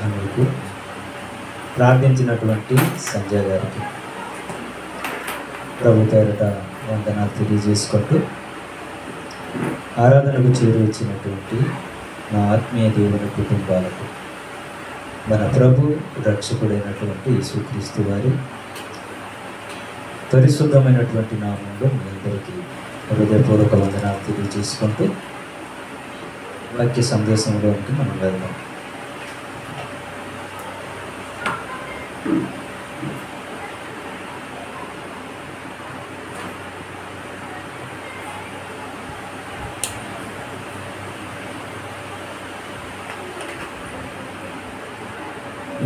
మీకు ప్రార్థించినటువంటి సంజయ్ గారికి ప్రభు పేరిట వందనాలు తెలియజేసుకుంటూ ఆరాధనకు చేరువచ్చినటువంటి నా ఆత్మీయ దేవుని కుటుంబాలకు మన ప్రభు రక్షకుడైనటువంటి యేసుక్రీస్తు వారి పరిశుద్ధమైనటువంటి నామంలో మీ అందరికీ హృదయపూర్వక వందనాలు తెలియజేసుకుంటూ వాక్య సందేశంలోకి మనం వెళ్దాం.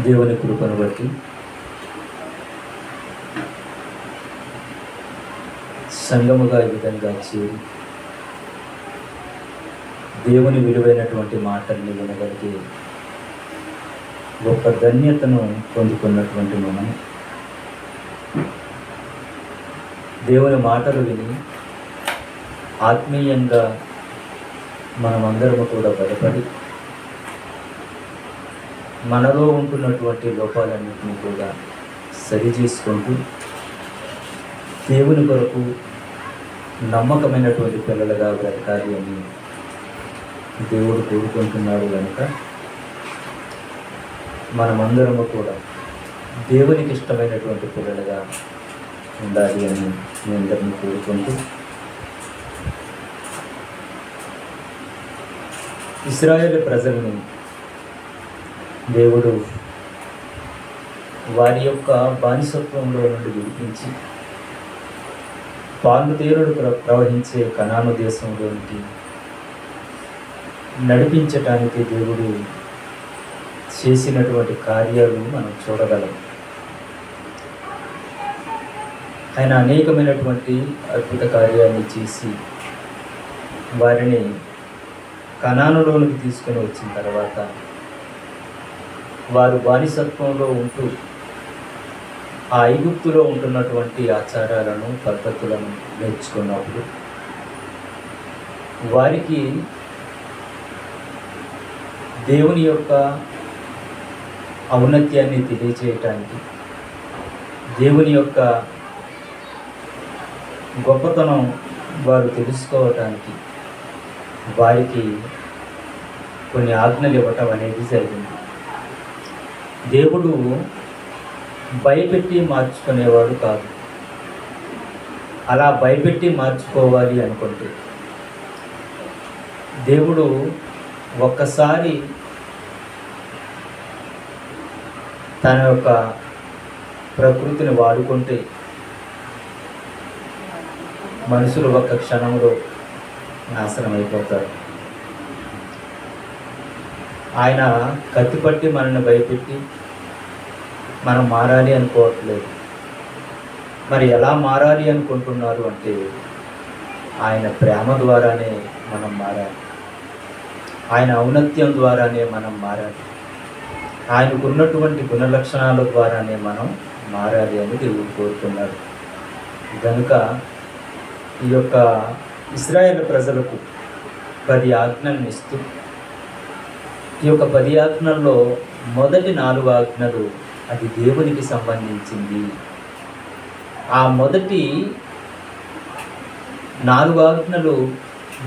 దేవుని కృపను బట్టి సంఘముగా ఈ విధంగా చేరి దేవుని విలువైనటువంటి మాటల్ని వినగలిగే గొప్ప ధన్యతను పొందుకున్నటువంటి మనం దేవుని మాటలు విని ఆత్మీయంగా మనమందరము కూడా బలపడి మనలో ఉంటున్నటువంటి లోపాలన్నింటినీ కూడా సరిచేసుకుంటూ దేవుని కొరకు నమ్మకమైనటువంటి పిల్లలుగా బ్రతకాలి అని దేవుడు కోరుకుంటున్నాడు కనుక మనమందరము కూడా దేవునికి ఇష్టమైనటువంటి పిల్లలుగా ఉండాలి అని మీ అందరినీ కోరుకుంటూ ఇశ్రాయేలు ప్రజల్ని దేవుడు వారి యొక్క బానిసత్వంలో నుండి విడిపించి పాలుతేరుడు ప్రవహించే కనాను దేశంలోనికి నడిపించటానికి దేవుడు చేసినటువంటి కార్యాలు మనం చూడగలం. ఆయన అనేకమైనటువంటి అద్భుత కార్యాన్ని చేసి వారిని కనానులోనికి తీసుకొని వచ్చిన తర్వాత వారు బానిసత్వంలో ఉంటూ ఆ ఐగుప్తులో ఉంటున్నటువంటి ఆచారాలను పద్ధతులను నేర్చుకున్నప్పుడు వారికి దేవుని యొక్క ఔన్నత్యాన్ని తెలియజేయటానికి, దేవుని యొక్క గొప్పతనం వారు తెలుసుకోవటానికి వారికి కొన్ని ఆజ్ఞలు ఇవ్వటం అనేది జరిగింది. దేవుడు భయపెట్టి మార్చుకునేవాడు కాదు. అలా భయపెట్టి మార్చుకోవాలి అనుకుంటే దేవుడు ఒక్కసారి తన యొక్క ప్రకృతిని వాడుకుంటే మనుషులు ఒక్క క్షణంలో నాశనం అయిపోతారు. ఆయన కత్తిపట్టి మనల్ని భయపెట్టి మనం మారాలి అనుకోవట్లేదు. మరి ఎలా మారాలి అనుకుంటున్నారు అంటే ఆయన ప్రేమ ద్వారానే మనం మారాలి, ఆయన ఔన్నత్యం ద్వారానే మనం మారాలి, ఆయనకు ఉన్నటువంటి గుణలక్షణాల ద్వారానే మనం మారాలి అని దేవుడు కోరుకున్నాడు. కనుక ఈ యొక్క ఇశ్రాయేలు ప్రజలకు 10 ఆజ్ఞలను ఇస్తూ ఈ యొక్క 10 ఆజ్ఞల్లో మొదటి 4 ఆజ్ఞలు అది దేవునికి సంబంధించింది. ఆ మొదటి 4 ఆజ్ఞలు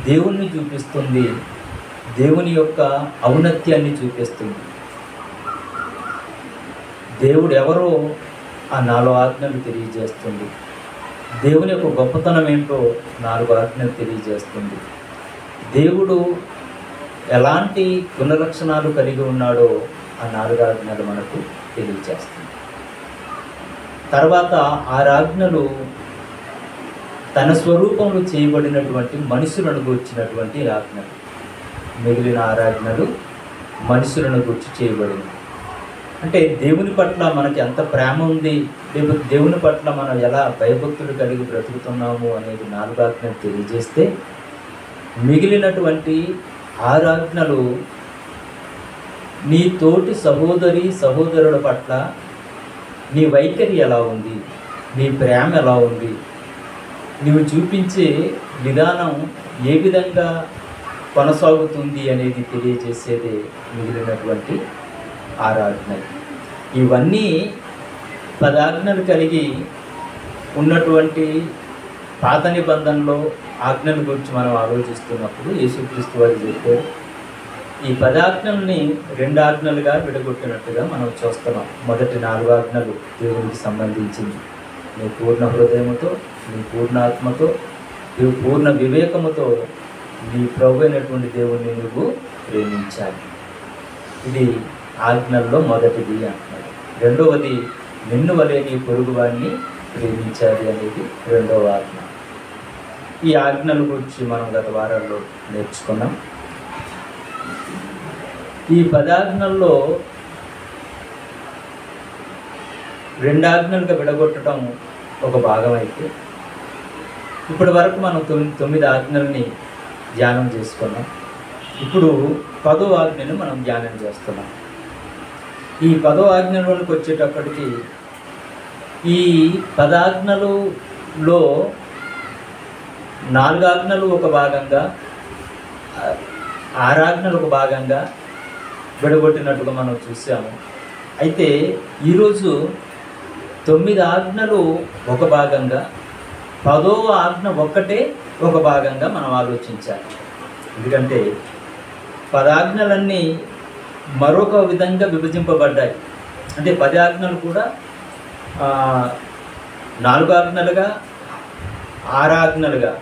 దేవుణ్ణి చూపిస్తుంది, దేవుని యొక్క ఔన్నత్యాన్ని చూపిస్తుంది. దేవుడు ఎవరో ఆ 4 ఆజ్ఞలు తెలియజేస్తుంది. దేవుని యొక్క గొప్పతనం ఏంటో 4 ఆజ్ఞలు తెలియజేస్తుంది. దేవుడు ఎలాంటి గుణలక్షణాలు కలిగి ఉన్నాడో ఆ 4 ఆజ్ఞలు మనకు తెలియజేస్తుంది. తర్వాత 6 ఆజ్ఞలు తన స్వరూపంలో చేయబడినటువంటి మనుషులను గూర్చినటువంటి ఆజ్ఞలు. మిగిలిన 6 ఆజ్ఞలు మనుషులను గూర్చి చేయబడింది. అంటే దేవుని పట్ల మనకి ఎంత ప్రేమ ఉంది, దేవుని పట్ల మనం ఎలా భయభక్తులు కలిగి బ్రతుకుతున్నాము అనేది 4 ఆజ్ఞలు తెలియజేస్తే, మిగిలినటువంటి 6 ఆజ్ఞలు నీ తోటి సహోదరుల పట్ల నీ వైఖరి ఎలా ఉంది, నీ ప్రేమ ఎలా ఉంది, నీవు చూపించే విధానం ఏ విధంగా కొనసాగుతుంది అనేది తెలియజేసేదే మిగిలినటువంటి 6 ఆజ్ఞలు. ఇవన్నీ 10 ఆజ్ఞలు కలిగి ఉన్నటువంటి పాత నిబంధనలో ఆజ్ఞల గురించి మనం ఆలోచిస్తున్నప్పుడు యేసుక్రీస్తు వారు చెప్పారు, ఈ 10 ఆజ్ఞల్ని 2 ఆజ్ఞలుగా విడగొట్టినట్టుగా మనం చూస్తున్నాం. మొదటి 4 ఆజ్ఞలు దేవునికి సంబంధించింది. నీ పూర్ణ హృదయముతో, నీ పూర్ణ ఆత్మతో, నీ పూర్ణ వివేకముతో నీ ప్రభు అయినటువంటి దేవుణ్ణి నువ్వు ప్రేమించాలి. ఇది ఆజ్ఞల్లో మొదటిది అంటున్నాడు. రెండవది, నిన్ను వలె నీ పొరుగువాడిని ప్రేమించాలి అనేది 2వ ఆజ్ఞ. ఈ ఆజ్ఞల గురించి మనం గత వారాల్లో నేర్చుకున్నాం. ఈ 10 ఆజ్ఞల్లో 2 ఆజ్ఞలుగా విడగొట్టడం ఒక భాగం అయితే, ఇప్పటి వరకు మనం 9 ఆజ్ఞల్ని ధ్యానం చేసుకున్నాం. ఇప్పుడు 10వ ఆజ్ఞను మనం ధ్యానం చేస్తున్నాం. ఈ 10వ ఆజ్ఞలోనికి వచ్చేటప్పటికి ఈ 10 ఆజ్ఞలలో 4 ఆజ్ఞలు ఒక భాగంగా, 6 ఆజ్ఞలు ఒక భాగంగా విడగొట్టినట్టుగా మనం చూసాము. అయితే ఈరోజు 9 ఆజ్ఞలు ఒక భాగంగా, 10వ ఆజ్ఞ ఒక్కటే ఒక భాగంగా మనం ఆలోచించాలి. ఎందుకంటే 10 ఆజ్ఞలన్నీ మరొక విధంగా విభజింపబడ్డాయి. అంటే 10 ఆజ్ఞలు కూడా 4 ఆజ్ఞలుగా, 6 ఆజ్ఞలుగా,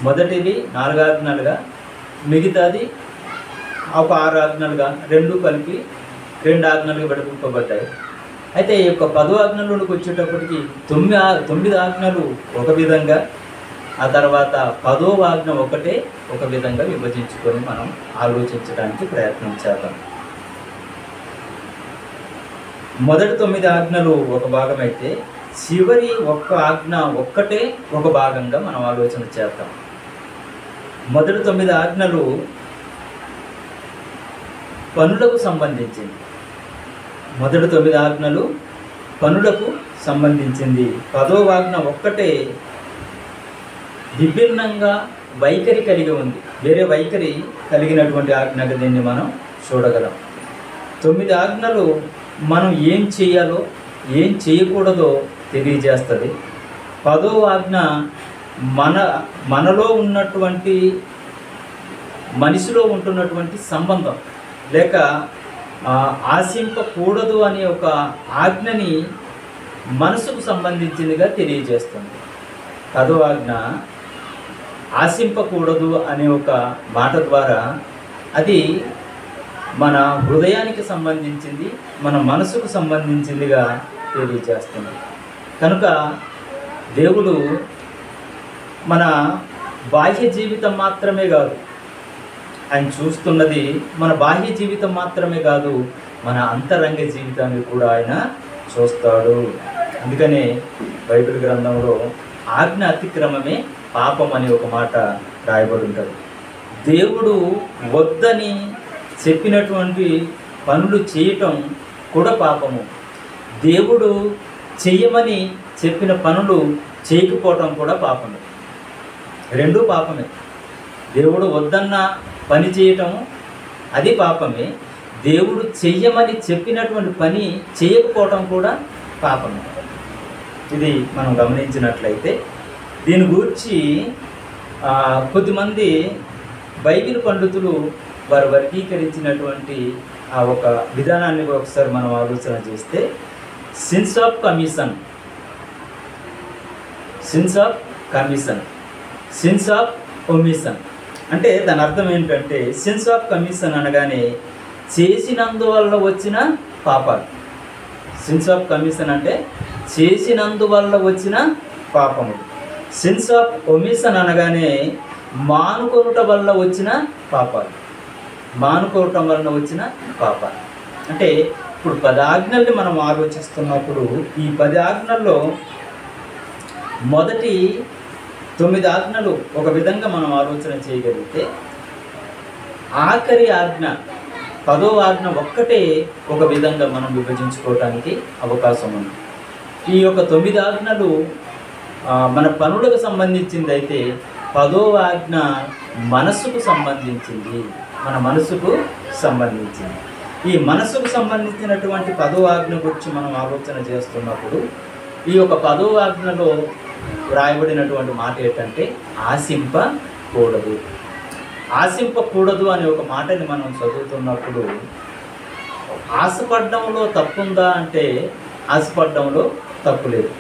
మొదటిది 4 ఆజ్ఞలుగా, మిగతాది ఒక 6 ఆజ్ఞలుగా, 2 కలిపి 2 ఆజ్ఞలుగా విడగొట్టబడ్డాయి. అయితే ఈ యొక్క 10వ ఆజ్ఞలోకి వచ్చేటప్పటికి 9 ఆజ్ఞలు ఒక విధంగా, ఆ తర్వాత 10వ ఆజ్ఞ ఒకటే ఒక విధంగా విభజించుకొని మనం ఆలోచించడానికి ప్రయత్నం చేద్దాం. మొదటి 9 ఆజ్ఞలు ఒక భాగం అయితే, చివరి ఒక్క ఆజ్ఞ ఒక్కటే ఒక భాగంగా మనం ఆలోచన చేద్దాం. మొదటి 9 ఆజ్ఞలు పనులకు సంబంధించింది. మొదటి 9 ఆజ్ఞలు పనులకు సంబంధించింది. 10వ ఆజ్ఞ ఒక్కటే విభిన్నంగా వైఖరి కలిగి ఉంది. వేరే వైఖరి కలిగినటువంటి ఆజ్ఞగా దీన్ని మనం చూడగలం. 9 ఆజ్ఞలు మనం ఏం చేయాలో ఏం చేయకూడదో తెలియజేస్తుంది. 10వ ఆజ్ఞ మనలో ఉన్నటువంటి మనిషిలో ఉంటున్నటువంటి సంబంధం లేక ఆశింపకూడదు అనే ఒక ఆజ్ఞని మనసుకు సంబంధించిందిగా తెలియజేస్తుంది. 10వ ఆజ్ఞ ఆశింపకూడదు అనే ఒక మాట ద్వారా అది మన హృదయానికి సంబంధించింది, మన మనసుకు సంబంధించిందిగా తెలియజేస్తుంది. కనుక దేవుడు మన బాహ్య జీవితం మాత్రమే కాదు, ఆయన చూస్తున్నది మన బాహ్య జీవితం మాత్రమే కాదు, మన అంతరంగ జీవితాన్ని కూడా ఆయన చూస్తాడు. అందుకనే బైబిల్ గ్రంథంలో ఆజ్ఞ అతిక్రమమే పాపం అనే ఒక మాట రాయబడి ఉంటుంది. దేవుడు వద్దని చెప్పినటువంటి పనులు చేయటం కూడా పాపము. దేవుడు చెయ్యమని చెప్పిన పనులు చేయకపోవటం కూడా పాపమే. 2 పాపమే. దేవుడు వద్దన్న పని చేయటం అది పాపమే. దేవుడు చెయ్యమని చెప్పినటువంటి పని చేయకపోవటం కూడా పాపమే. ఇది మనం గమనించినట్లయితే దీని గురించి కొద్దిమంది బైబిల్ పండితులు వారు వర్గీకరించినటువంటి ఆ ఒక విధానాన్ని ఒకసారి మనం ఆలోచన చేస్తే, since of commission, since of commission, since of omission. అంటే దాని అర్థం ఏంటంటే, సిన్స్ ఆఫ్ కమిషన్ అనగానే చేసినందువల్ల వచ్చిన పాపాలు. సిన్స్ ఆఫ్ కమిషన్ అంటే చేసినందువల్ల వచ్చిన పాపములు. సిన్స్ ఆఫ్ ఒమిషన్ అనగానే మానుకొనుట వల్ల వచ్చిన పాపాలు, మానుకోవటం వలన వచ్చిన పాపాలు. అంటే ఇప్పుడు 10 ఆజ్ఞల్ని మనం ఆలోచిస్తున్నప్పుడు ఈ 10 ఆజ్ఞల్లో మొదటి 9 ఆజ్ఞలు ఒక విధంగా మనం ఆలోచన చేయగలిగితే, ఆఖరి ఆజ్ఞ 10వ ఆజ్ఞ ఒక్కటే ఒక విధంగా మనం విభజించుకోవటానికి అవకాశం ఉంది. ఈ యొక్క 9 ఆజ్ఞలు మన పనులకు సంబంధించింది అయితే, 10వ ఆజ్ఞ మనసుకు సంబంధించింది, మన మనసుకు సంబంధించింది. ఈ మనసుకు సంబంధించినటువంటి 10వ ఆజ్ఞ గురించి మనం ఆలోచన చేస్తున్నప్పుడు ఈ యొక్క 10వ ఆజ్ఞలో వ్రాయబడినటువంటి మాట ఏంటంటే ఆశింపకూడదు. ఆశింపకూడదు అనే ఒక మాటని మనం చదువుతున్నప్పుడు ఆశపడ్డంలో తప్పుందా అంటే ఆశపడ్డంలో తప్పు లేదు,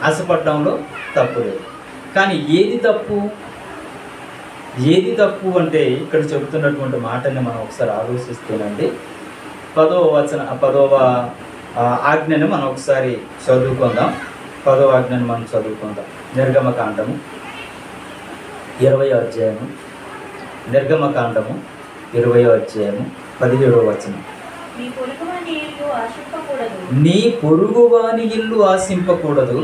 ఆశపడ్డంలో తప్పు లేదు. కానీ ఏది తప్పు అంటే ఇక్కడ చెబుతున్నటువంటి మాటని మనం ఒకసారి ఆలోచిస్తేనండి 10వ ఆజ్ఞని మనం ఒకసారి చదువుకుందాం. 10వ ఆజ్ఞని మనం చదువుకుందాం. నిర్గమకాండము 20వ అధ్యాయము, నిర్గమకాండము 20వ అధ్యాయము 17వ వచనం. నీ పొరుగువాని ఇల్లు ఆశింపకూడదు,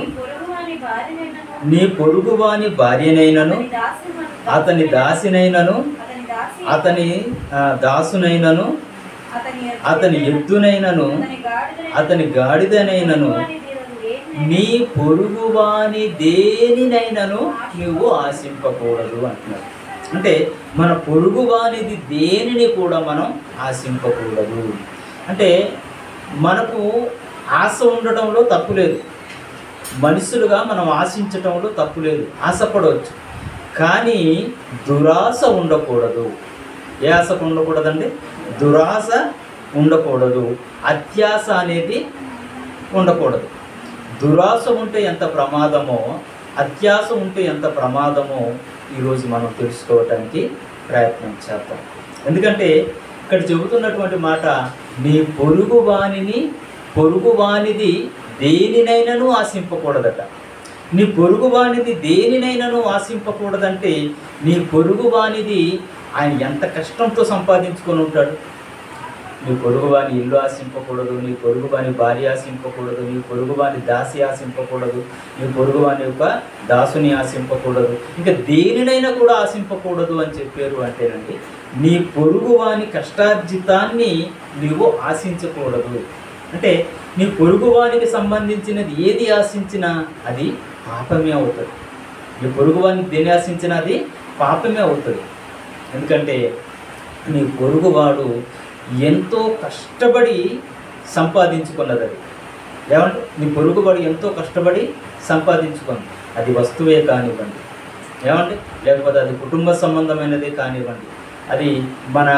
నీ పొరుగువాని భార్యనైనను అతని దాసినైనను అతని దాసునైనను అతని ఎద్దునైనను అతని గాడిదనైనను నీ పొరుగువాని దేనినైనను నువ్వు ఆశింపకూడదు అంటున్నారు. అంటే మన పొరుగువానిది దేనిని కూడా మనం ఆశింపకూడదు. అంటే మనకు ఆశ ఉండటంలో తప్పు లేదు, మనుషులుగా మనం ఆశించటంలో తప్పు లేదు, ఆశపడవచ్చు. కానీ దురాశ ఉండకూడదు. ఏ ఆశ ఉండకూడదండి? దురాశ ఉండకూడదు, అత్యాశ అనేది ఉండకూడదు. దురాశ ఉంటే ఎంత ప్రమాదమో, అత్యాశ ఉంటే ఎంత ప్రమాదమో ఈరోజు మనం తెలుసుకోవటానికి ప్రయత్నం చేద్దాం. ఎందుకంటే ఇక్కడ చెబుతున్నటువంటి మాట నీ పొరుగువానిది దేనినైనాను ఆశింపకూడదట. నీ పొరుగువానిది దేనినైనాను ఆశింపకూడదంటే నీ పొరుగువానిది ఆయన ఎంత కష్టంతో సంపాదించుకొని ఉంటాడు. నీ పొరుగువాని ఇల్లు ఆశింపకూడదు, నీ పొరుగువాని భార్య ఆశింపకూడదు, నీ పొరుగువాని దాసి ఆశింపకూడదు, నీ పొరుగువాని యొక్క దాసుని ఆశింపకూడదు, ఇంకా దేనినైనా కూడా ఆశింపకూడదు అని చెప్పారు. అంటేనండి నీ పొరుగువాని కష్టార్జితాన్ని నీవు ఆశించకూడదు. అంటే నీ పొరుగువానికి సంబంధించినది ఏది ఆశించినా అది పాపమే అవుతుంది. నీ పొరుగువానికి దేని ఆశించినా అది పాపమే అవుతుంది. ఎందుకంటే నీ పొరుగువాడు ఎంతో కష్టపడి సంపాదించుకున్నది. అది ఏమంటే నీ పొరుగువాడు ఎంతో కష్టపడి సంపాదించుకుంది. అది వస్తువే కానివ్వండి, ఏమంటే లేకపోతే అది కుటుంబ సంబంధమైనదే కానివ్వండి, అది మన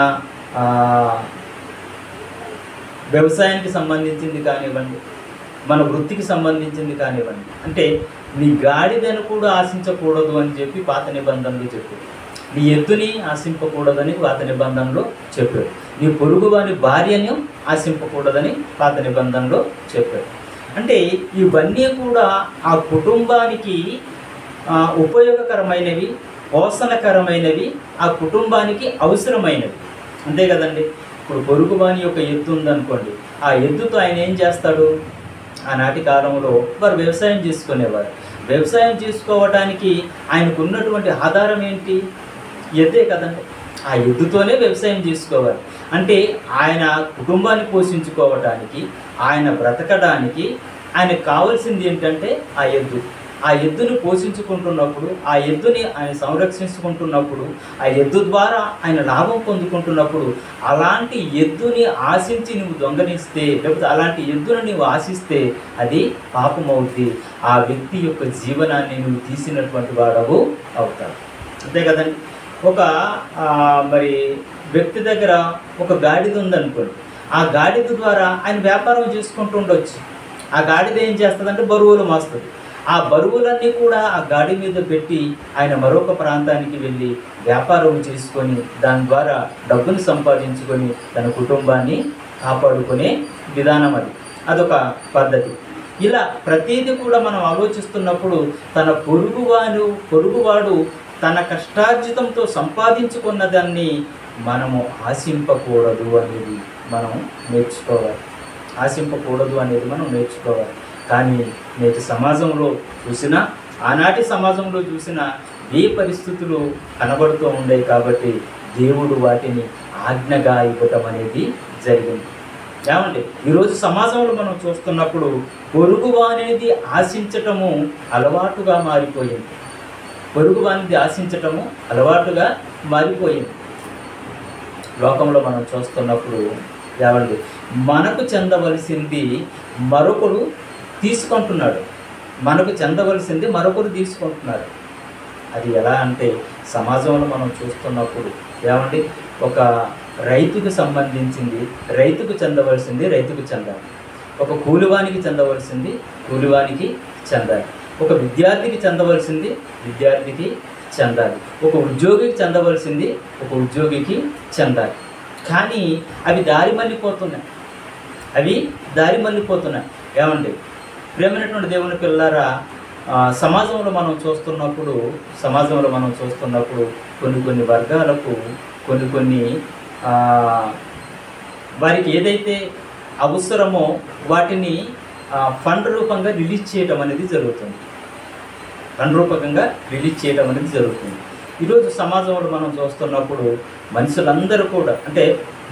వ్యవసాయానికి సంబంధించింది కానివ్వండి, మన వృత్తికి సంబంధించింది కానివ్వండి. అంటే నీ గాడిదను కూడా ఆశించకూడదు అని చెప్పి పాత నిబంధనలు చెప్పారు. నీ ఎద్దుని ఆశింపకూడదని పాత నిబంధనలో చెప్పారు. నీ పొరుగువాని భార్యను ఆశింపకూడదని పాత నిబంధనలో చెప్పారు. అంటే ఇవన్నీ కూడా ఆ కుటుంబానికి ఉపయోగకరమైనవి, పోషణకరమైనవి, ఆ కుటుంబానికి అవసరమైనవి. అంతే కదండి. ఇప్పుడు పొరుగువాని యొక్క ఎద్దు ఉందనుకోండి, ఆ ఎద్దుతో ఆయన ఏం చేస్తాడు? ఆనాటి కాలంలో వారు వ్యవసాయం చేసుకునేవారు. వ్యవసాయం చేసుకోవటానికి ఆయనకు ఉన్నటువంటి ఆధారం ఏంటి? ఎద్దే కదండి. ఆ ఎద్దుతోనే వ్యవసాయం చేసుకోవాలి. అంటే ఆయన కుటుంబాన్ని పోషించుకోవటానికి, ఆయన బ్రతకడానికి ఆయనకు కావాల్సింది ఏంటంటే ఆ ఎద్దు. ఆ ఎద్దుని పోషించుకుంటున్నప్పుడు, ఆ ఎద్దుని ఆయన సంరక్షించుకుంటున్నప్పుడు, ఆ ఎద్దు ద్వారా ఆయన లాభం పొందుకుంటున్నప్పుడు, అలాంటి ఎద్దుని ఆశించి నువ్వు దొంగలిస్తే, లేకపోతే అలాంటి ఎద్దును నువ్వు ఆశిస్తే అది పాపం అవుద్ది. ఆ వ్యక్తి యొక్క జీవనాన్ని నువ్వు తీసినటువంటి వాడవు అవుతావు. అంతే కదండి. ఒక మరి వ్యక్తి దగ్గర ఒక గాడిద ఉందనుకోండి, ఆ గాడిద ద్వారా ఆయన వ్యాపారం చేసుకుంటూ ఉండొచ్చు. ఆ గాడిద ఏం చేస్తుందంటే బరువులు మోస్తుంది. ఆ బరువులన్నీ కూడా ఆ గాడి మీద పెట్టి ఆయన మరొక ప్రాంతానికి వెళ్ళి వ్యాపారం చేసుకొని దాని ద్వారా డబ్బును సంపాదించుకొని తన కుటుంబాన్ని కాపాడుకునే విధానం అది. అదొక పద్ధతి. ఇలా ప్రతిదీ కూడా మనం ఆలోచిస్తున్నప్పుడు తన పొరుగువాడు తన కష్టార్జితంతో సంపాదించుకున్న దాన్ని మనము ఆశింపకూడదు అనేది మనం నేర్చుకోవాలి. ఆశింపకూడదు అనేది మనం నేర్చుకోవాలి. కానీ నేటి సమాజంలో చూసినా, ఆనాటి సమాజంలో చూసినా ఏ పరిస్థితులు కనబడుతూ ఉండేవి. కాబట్టి దేవుడు వాటిని ఆజ్ఞగా ఇవ్వటం అనేది జరిగింది. ఏమండి, ఈరోజు సమాజంలో మనం చూస్తున్నప్పుడు పొరుగువానిది ఆశించటము అలవాటుగా మారిపోయింది. పొరుగువానిది ఆశించటము అలవాటుగా మారిపోయింది. లోకంలో మనం చూస్తున్నప్పుడు ఏమండి, మనకు చెందవలసింది మరొకరు తీసుకుంటున్నాడు. మనకు చెందవలసింది మరొకరు తీసుకుంటున్నారు. అది ఎలా అంటే సమాజంలో మనం చూస్తున్నప్పుడు ఏమండి, ఒక రైతుకు సంబంధించింది రైతుకు చెందవలసింది రైతుకు చెందాలి, ఒక కూలివానికి చెందవలసింది కూలివానికి చెందాలి, ఒక విద్యార్థికి చెందవలసింది విద్యార్థికి చెందాలి, ఒక ఉద్యోగికి చెందవలసింది ఒక ఉద్యోగికి చెందాలి. కానీ అవి దారి మళ్ళిపోతున్నాయి. ఏమండి, ప్రేమైనటువంటి దేవుని పిల్లారా, సమాజంలో మనం చూస్తున్నప్పుడు కొన్ని వర్గాలకు కొన్ని వారికి ఏదైతే అవసరమో వాటిని ఫండ్ రూపంగా రిలీజ్ చేయడం అనేది జరుగుతుంది. ఈరోజు సమాజంలో మనం చూస్తున్నప్పుడు మనుషులందరూ కూడా, అంటే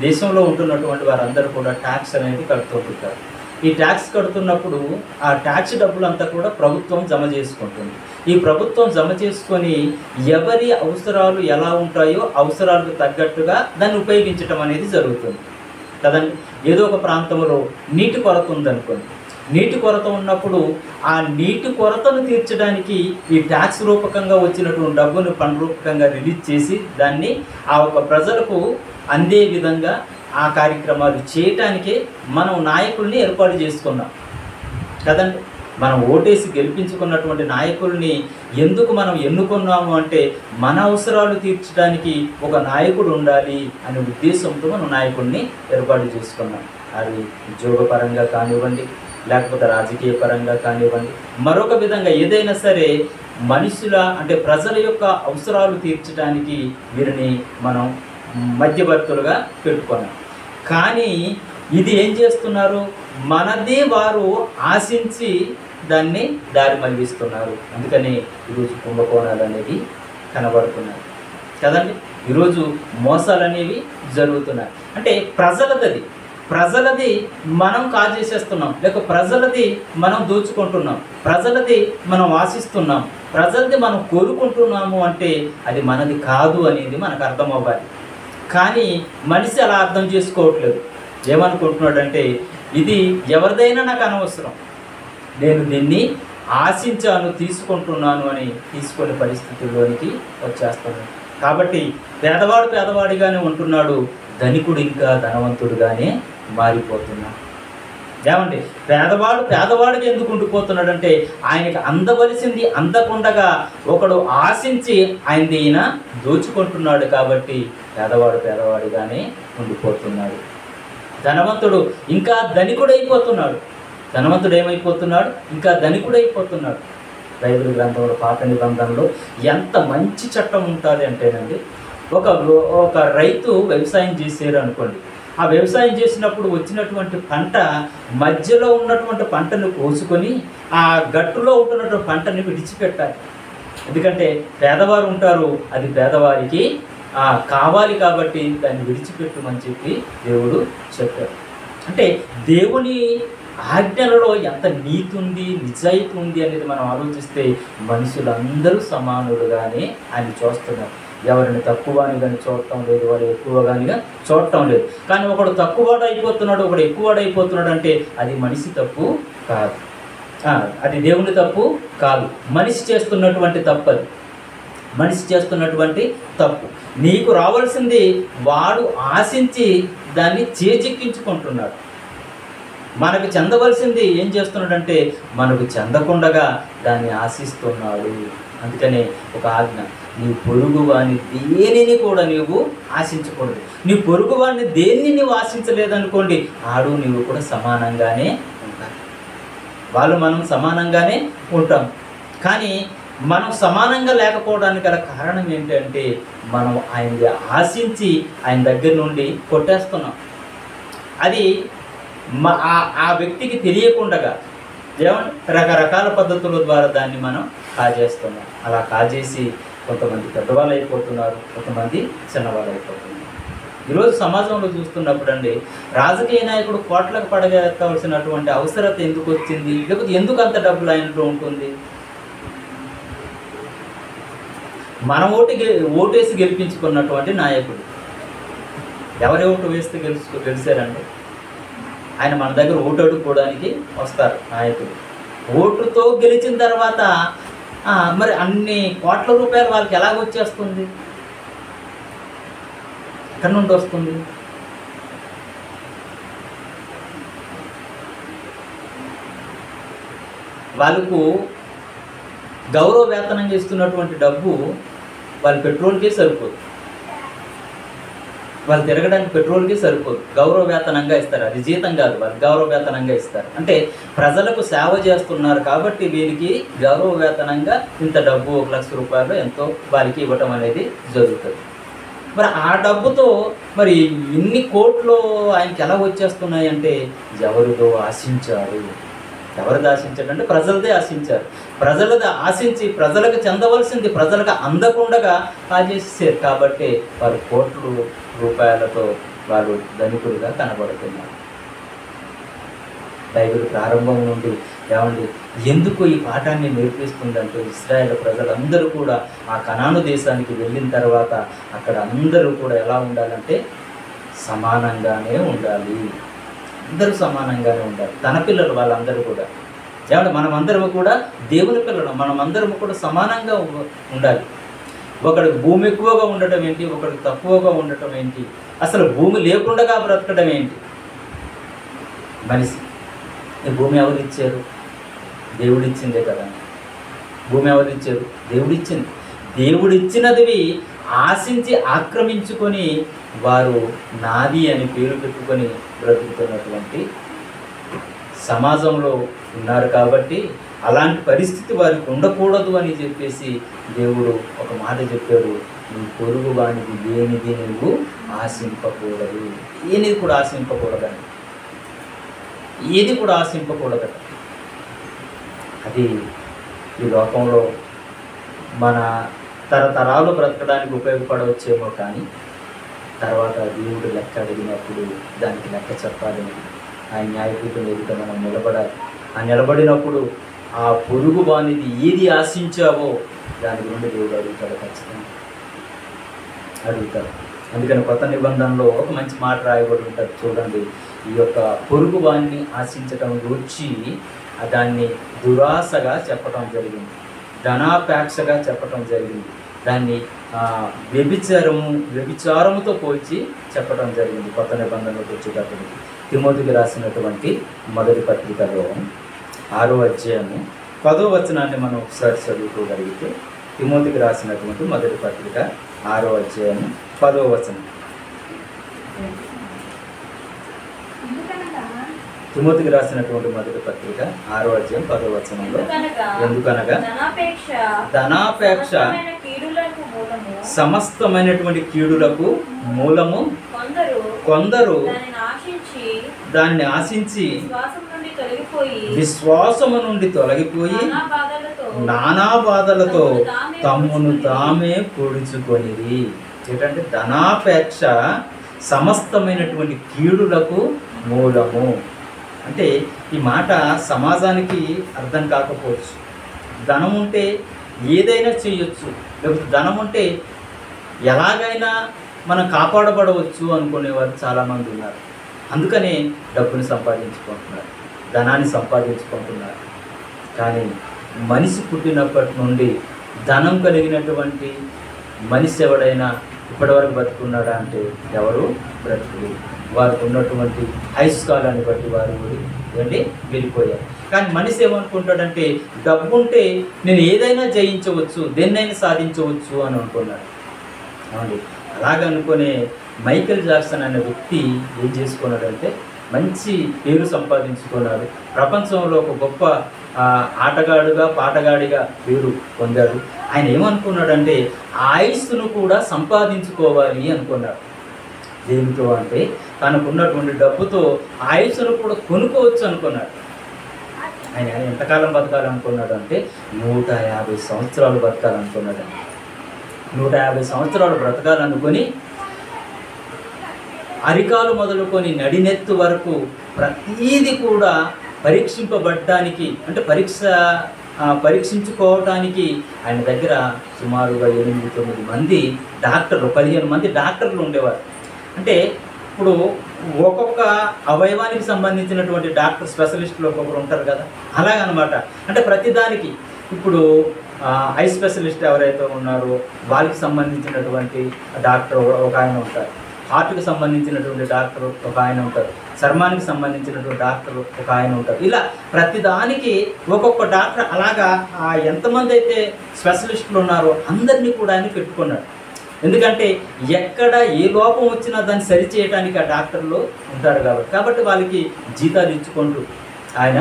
దేశంలో ఉంటున్నటువంటి వారందరూ కూడా ట్యాక్స్ అనేది కడుతుంటారు. ఈ ట్యాక్స్ కడుతున్నప్పుడు ఆ ట్యాక్స్ డబ్బులంతా కూడా ప్రభుత్వం జమ చేసుకుంటుంది. ఈ ప్రభుత్వం జమ చేసుకొని ఎవరి అవసరాలు ఎలా ఉంటాయో అవసరాలకు తగ్గట్టుగా దాన్ని ఉపయోగించడం అనేది జరుగుతుంది కదండి. ఏదో ఒక ప్రాంతంలో నీటి కొరత ఉందనుకోండి, నీటి కొరత ఉన్నప్పుడు ఆ నీటి కొరతను తీర్చడానికి ఈ ట్యాక్స్ రూపకంగా వచ్చినటువంటి డబ్బును ఫండ్ రూపకంగా రిలీజ్ చేసి దాన్ని ఆ ఒక ప్రజలకు అందే విధంగా ఆ కార్యక్రమాలు చేయటానికే మనం నాయకుల్ని ఏర్పాటు చేసుకున్నాం కదండి. మనం ఓటేసి గెలిపించుకున్నటువంటి నాయకుల్ని ఎందుకు మనం ఎన్నుకున్నాము అంటే మన అవసరాలు తీర్చడానికి ఒక నాయకుడు ఉండాలి అనే ఉద్దేశంతో మనం నాయకుడిని ఏర్పాటు చేసుకున్నాం. అది ఉద్యోగపరంగా కానివ్వండి, లేకపోతే రాజకీయ పరంగా కానివ్వండి, మరొక విధంగా ఏదైనా సరే మనుషుల అంటే ప్రజల యొక్క అవసరాలు తీర్చడానికి వీరిని మనం మధ్యవర్తులుగా పెట్టుకున్నాం. కానీ ఇది ఏం చేస్తున్నారు, మనదే వారు ఆశించి దాన్ని దారి మళ్లిస్తున్నారు. అందుకని ఈరోజు కుంభకోణాలు అనేవి కనబడుతున్నాయి కదండి. ఈరోజు మోసాలు అనేవి జరుగుతున్నాయి. అంటే ప్రజలది మనం కాజేసేస్తున్నాం, లేక ప్రజలది మనం దోచుకుంటున్నాం, ప్రజలది మనం ఆశిస్తున్నాం, ప్రజలది మనం కోరుకుంటున్నాము అంటే అది మనది కాదు అనేది మనకు అర్థం అవ్వాలి. కానీ మనిషి అలా అర్థం చేసుకోవట్లేదు. ఏమనుకుంటున్నాడంటే ఇది ఎవరిదైనా నాకు అనవసరం, నేను దీన్ని ఆశించాను, తీసుకుంటున్నాను అని తీసుకునే పరిస్థితుల్లోనికి వచ్చేస్తున్నాడు. కాబట్టి పేదవాడు పేదవాడిగానే ఉంటున్నాడు, ధనికుడు ఇంకా ధనవంతుడుగానే మారిపోతున్నాడు. ఏమండి, పేదవాడు పేదవాడికి ఎందుకు ఉండిపోతున్నాడంటే ఆయనకి అందవలసింది అందకుండగా ఒకడు ఆశించి ఆయనది ఈయన దోచుకుంటున్నాడు. కాబట్టి పేదవాడు పేదవాడిగానే ఉండిపోతున్నాడు. ధనవంతుడు ఇంకా ధనికుడైపోతున్నాడు. ధనవంతుడు ఏమైపోతున్నాడు, ఇంకా ధనికుడైపోతున్నాడు. బైబిల్ గ్రంథంలో పాత నిబంధనలో ఎంత మంచి చట్టం ఉంటుంది అంటేనండి, ఒక రైతు వ్యవసాయం చేసారు అనుకోండి, ఆ వ్యవసాయం చేసినప్పుడు వచ్చినటువంటి పంట మధ్యలో ఉన్నటువంటి పంటను కోసుకొని ఆ గట్టులో ఉంటున్నటువంటి పంటని విడిచిపెట్టాలి. ఎందుకంటే పేదవారు ఉంటారు, అది పేదవారికి కావాలి కాబట్టి దాన్ని విడిచిపెట్టమని చెప్పి దేవుడు చెప్పాడు. అంటే దేవుని ఆజ్ఞలలో ఎంత నీతి ఉంది, నిజాయితీ ఉంది అనేది మనం ఆలోచిస్తే మనుషులందరూ సమానులుగానే ఆయన చూస్తున్నారు. ఎవరిని తక్కువని కానీ చూడటం లేదు, వాడు ఎక్కువగానిగా చూడటం లేదు. కానీ ఒకడు తక్కువవాడు అయిపోతున్నాడు, ఒకడు ఎక్కువవాడు అయిపోతున్నాడు అంటే అది మనిషి తప్పు కాదు, అది దేవుని తప్పు కాదు, మనిషి చేస్తున్నటువంటి తప్పు. అది మనిషి చేస్తున్నటువంటి తప్పు. నీకు రావాల్సింది వాడు ఆశించి దాన్ని చేజిక్కించుకుంటున్నాడు. మనకు చెందవలసింది ఏం చేస్తున్నాడంటే మనకు చెందకుండగా దాన్ని ఆశిస్తున్నాడు. అందుకనే ఒక ఆజ్ఞ, నీ పొరుగు వాడిని దేనిని కూడా నీవు ఆశించకూడదు. నీ పొరుగు వాడిని దేన్ని నీవు ఆశించలేదనుకోండి, ఆడు నీవు కూడా సమానంగానే ఉంటారు. వాళ్ళు మనం సమానంగానే ఉంటాం. కానీ మనం సమానంగా లేకపోవడానికి గల కారణం ఏంటంటే మనం ఆయన్ని ఆశించి ఆయన దగ్గర నుండి కొట్టేస్తున్నాం. అది ఆ వ్యక్తికి తెలియకుండా రకరకాల పద్ధతుల ద్వారా దాన్ని మనం కాజేస్తున్నాం. అలా కాజేసి కొంతమంది పెద్దవాళ్ళు అయిపోతున్నారు, కొంతమంది చిన్నవాళ్ళు అయిపోతున్నారు. ఈరోజు సమాజంలో చూస్తున్నప్పుడు అండి, రాజకీయ నాయకుడు కోట్లకు పడగెత్తవలసినటువంటి అవసరత ఎందుకు వచ్చింది, లేకపోతే ఎందుకు అంత డబ్బులు ఆయనలో ఉంటుంది? మన ఓటేసి గెలిపించుకున్నటువంటి నాయకుడు ఎవరి ఓటు వేస్తే గెలిచారండి? ఆయన మన దగ్గర ఓటు అడుక్కోవడానికి వస్తారు నాయకులు. ఓటుతో గెలిచిన తర్వాత మరి అన్ని కోట్ల రూపాయలు వాళ్ళకి ఎలాగొచ్చేస్తుంది? ఎక్కడి నుండి వస్తుంది? వాళ్ళకు గౌరవ వేతనంగా ఇస్తున్నటువంటి డబ్బు వాళ్ళ పెట్రోల్కే సరిపోదు, వాళ్ళు తిరగడానికి పెట్రోల్కే సరిపోదు. గౌరవ వేతనంగా ఇస్తారు, అది జీతం కాదు, వాళ్ళు గౌరవ వేతనంగా ఇస్తారు. అంటే ప్రజలకు సేవ చేస్తున్నారు కాబట్టి వీరికి గౌరవ వేతనంగా ఇంత డబ్బు 1,00,000 రూపాయలు ఎంతో వాళ్ళకి ఇవ్వటం అనేది జరుగుతుంది. మరి ఆ డబ్బుతో మరి ఇన్ని కోట్లు ఆయనకి ఎలా వచ్చేస్తున్నాయి అంటే ఎవరిదో ఆశించారు. ఎవరిది ఆశించారంటే ప్రజలదే ఆశించారు. ప్రజలది ఆశించి ప్రజలకు చెందవలసింది ప్రజలకు అందకుండా కాజేసేసారు కాబట్టి వారు కోట్ల రూపాయలతో వారు ధనికులుగా కనబడుతున్నారు. బైబిల్ ప్రారంభం నుండి ఏమండి ఎందుకు ఈ పాఠాన్ని నేర్పిస్తుందంటే ఇశ్రాయేలు ప్రజలందరూ కూడా ఆ కనాను దేశానికి వెళ్ళిన తర్వాత అక్కడ అందరూ కూడా ఎలా ఉండాలంటే సమానంగానే ఉండాలి. అందరూ సమానంగానే ఉండాలి. తన పిల్లలు వాళ్ళందరూ కూడా ఏమంటే మనమందరము కూడా దేవుని పిల్లలు, మనమందరము కూడా సమానంగా ఉండాలి. ఒకడికి భూమి ఎక్కువగా ఉండటం ఏంటి, ఒకడికి తక్కువగా ఉండటం ఏంటి, అసలు భూమి లేకుండా బ్రతకడం ఏంటి? మనిషి ఈ భూమి ఎవరు ఇచ్చారు? దేవుడు ఇచ్చిందే కదా. భూమి ఎవరు ఇచ్చారు? దేవుడు ఇచ్చింది. దేవుడు ఇచ్చినది ఆశించి ఆక్రమించుకొని వారు నాది అని పేరు పెట్టుకొని బ్రతుకుతున్నటువంటి సమాజంలో ఉన్నారు. కాబట్టి అలాంటి పరిస్థితి వారికి ఉండకూడదు అని చెప్పేసి దేవుడు ఒక మాట చెప్పాడు, నీ పొరుగు వానికి ఏనిది నువ్వు ఆశింపకూడదు. ఏనిది కూడా ఆశింపకూడదని, ఏది కూడా ఆశింపకూడదట. అది ఈ లోకంలో మన తరతరాలు బ్రతకడానికి ఉపయోగపడవచ్చేమో, కానీ తర్వాత దేవుడు లెక్క అడిగినప్పుడు దానికి లెక్క చెప్పాలని ఆయన న్యాయపీఠం ఎదుట మనం నిలబడాలి. ఆ నిలబడినప్పుడు ఆ పొరుగు వానిది ఏది ఆశించావో దాని గురించి దేవుడు అడుగుతాడు, ఖచ్చితంగా అడుగుతాడు. అందుకని కొత్త నిబంధనలో ఒక మంచి మాట రాయబడి ఉంటుంది చూడండి. ఈ యొక్క పొరుగు వాణ్ణి ఆశించటం గురించి దాన్ని దురాశగా చెప్పటం జరిగింది, ధనాపేక్షగా చెప్పటం జరిగింది, దాన్ని వ్యభిచారముతో పోల్చి చెప్పడం జరిగింది. కొత్త నిబంధనలోకి వచ్చేటప్పటికి తిమోతికి రాసినటువంటి మొదటి పత్రికలో 6వ అధ్యాయము 10వ వచనాన్ని మనం ఒకసారి చదువుకోగలిగితే, తిమోతికి రాసినటువంటి మొదటి పత్రిక 6వ అధ్యాయము 10వ వచనం. తిమోతికి రాసినటువంటి మొదటి పత్రిక 6వ అధ్యాయం 10వ వచనంలో, ఎందుకనగా ధనాపేక్ష సమస్తమైనటువంటి కీడులకు మూలము, కొందరు దాన్ని ఆశించి విశ్వాసము నుండి తొలగిపోయి నానా బాధలతో తమ్మును తామే పొడుచుకొనిది. ఏంటంటే ధనాపేక్ష సమస్తమైనటువంటి కీడులకు మూలము అంటే ఈ మాట సమాజానికి అర్థం కాకపోవచ్చు. ధనం ఉంటే ఏదైనా చేయొచ్చు, లేకపోతే ధనం ఉంటే ఎలాగైనా మనం కాపాడబడవచ్చు అనుకునేవారు చాలామంది ఉన్నారు. అందుకనే డబ్బుని సంపాదించుకుంటున్నారు, ధనాన్ని సంపాదించుకుంటున్నారు. కానీ మనిషి పుట్టినప్పటి నుండి ధనం కలిగినటువంటి మనిషి ఎవడైనా ఇప్పటివరకు బతుకున్నాడా అంటే ఎవరు బ్రతుకులేదు. వారికి ఉన్నటువంటి ఐస్కాలాన్ని బట్టి వారు ఏంటి వెళ్ళిపోయారు. కానీ మనిషి ఏమనుకుంటాడంటే డబ్బు ఉంటే నేను ఏదైనా జయించవచ్చు, దేన్నైనా సాధించవచ్చు అని అనుకున్నాడు. అవునండి, అలాగనుకునే మైకేల్ జాక్సన్ అనే వ్యక్తి ఏం చేసుకున్నాడంటే మంచి పేరు సంపాదించుకున్నాడు. ప్రపంచంలో ఒక గొప్ప ఆటగాడుగా పాటగాడిగా పేరు పొందాడు. ఆయన ఏమనుకున్నాడంటే ఆయుస్సును కూడా సంపాదించుకోవాలి అనుకున్నాడు. దేనితో అంటే తనకున్నటువంటి డబ్బుతో ఆయుస్సును కూడా కొనుక్కోవచ్చు అనుకున్నాడు. ఆయన ఎంతకాలం బతకాలనుకున్నాడు అంటే 150 సంవత్సరాలు బతకాలనుకున్నాడు. 150 సంవత్సరాలు బ్రతకాలనుకొని అరికాలు మొదలుకొని నడినెత్తు వరకు ప్రతీది కూడా పరీక్షింపబడ్డానికి అంటే పరీక్షించుకోవటానికి ఆయన దగ్గర సుమారుగా 8-9 మంది డాక్టర్లు, 15 మంది డాక్టర్లు ఉండేవారు. అంటే ఇప్పుడు ఒక్కొక్క అవయవానికి సంబంధించినటువంటి డాక్టర్ స్పెషలిస్టులు ఒక్కొక్కరు ఉంటారు కదా, అలాగనమాట. అంటే ప్రతిదానికి ఇప్పుడు ఐ స్పెషలిస్ట్ ఎవరైతే ఉన్నారో వాళ్ళకి సంబంధించినటువంటి డాక్టర్ ఒక ఆయన ఉంటారు, హార్ట్కి సంబంధించినటువంటి డాక్టర్ ఒక ఆయన ఉంటారు, చర్మానికి సంబంధించినటువంటి డాక్టర్ ఒక ఆయన ఉంటారు. ఇలా ప్రతిదానికి ఒక్కొక్క డాక్టర్, అలాగా ఎంతమంది అయితే స్పెషలిస్టులు ఉన్నారో అందరినీ కూడా ఆయన పెట్టుకున్నాడు. ఎందుకంటే ఎక్కడ ఏ లోపం వచ్చినా దాన్ని సరిచేయడానికి ఆ డాక్టర్లు ఉంటారు కాబట్టి వాళ్ళకి జీతాలు ఇచ్చుకుంటూ ఆయన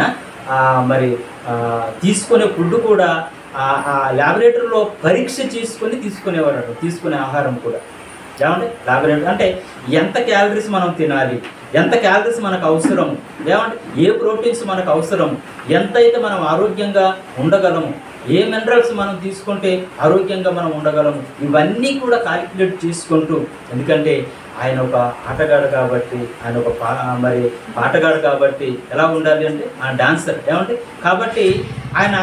మరి తీసుకునే ఫుడ్ కూడా ల్యాబొరేటరీలో పరీక్ష చేసుకొని తీసుకునేవారు, తీసుకునే ఆహారం కూడా. ఏమంటే ల్యాబొరేటరీ అంటే ఎంత క్యాలరీస్ మనం తినాలి, ఎంత క్యాలరీస్ మనకు అవసరం, ఏమంటే ఏ ప్రోటీన్స్ మనకు అవసరం, ఎంతైతే మనం ఆరోగ్యంగా ఉండగలము, ఏ మినరల్స్ మనం తీసుకుంటే ఆరోగ్యంగా మనం ఉండగలము, ఇవన్నీ కూడా క్యాలిక్యులేట్ చేసుకుంటూ. ఎందుకంటే ఆయన ఒక ఆటగాడు కాబట్టి, ఆయన ఒక పాటగాడు కాబట్టి ఎలా ఉండాలి అంటే డాన్సర్, ఏమంటే కాబట్టి ఆయన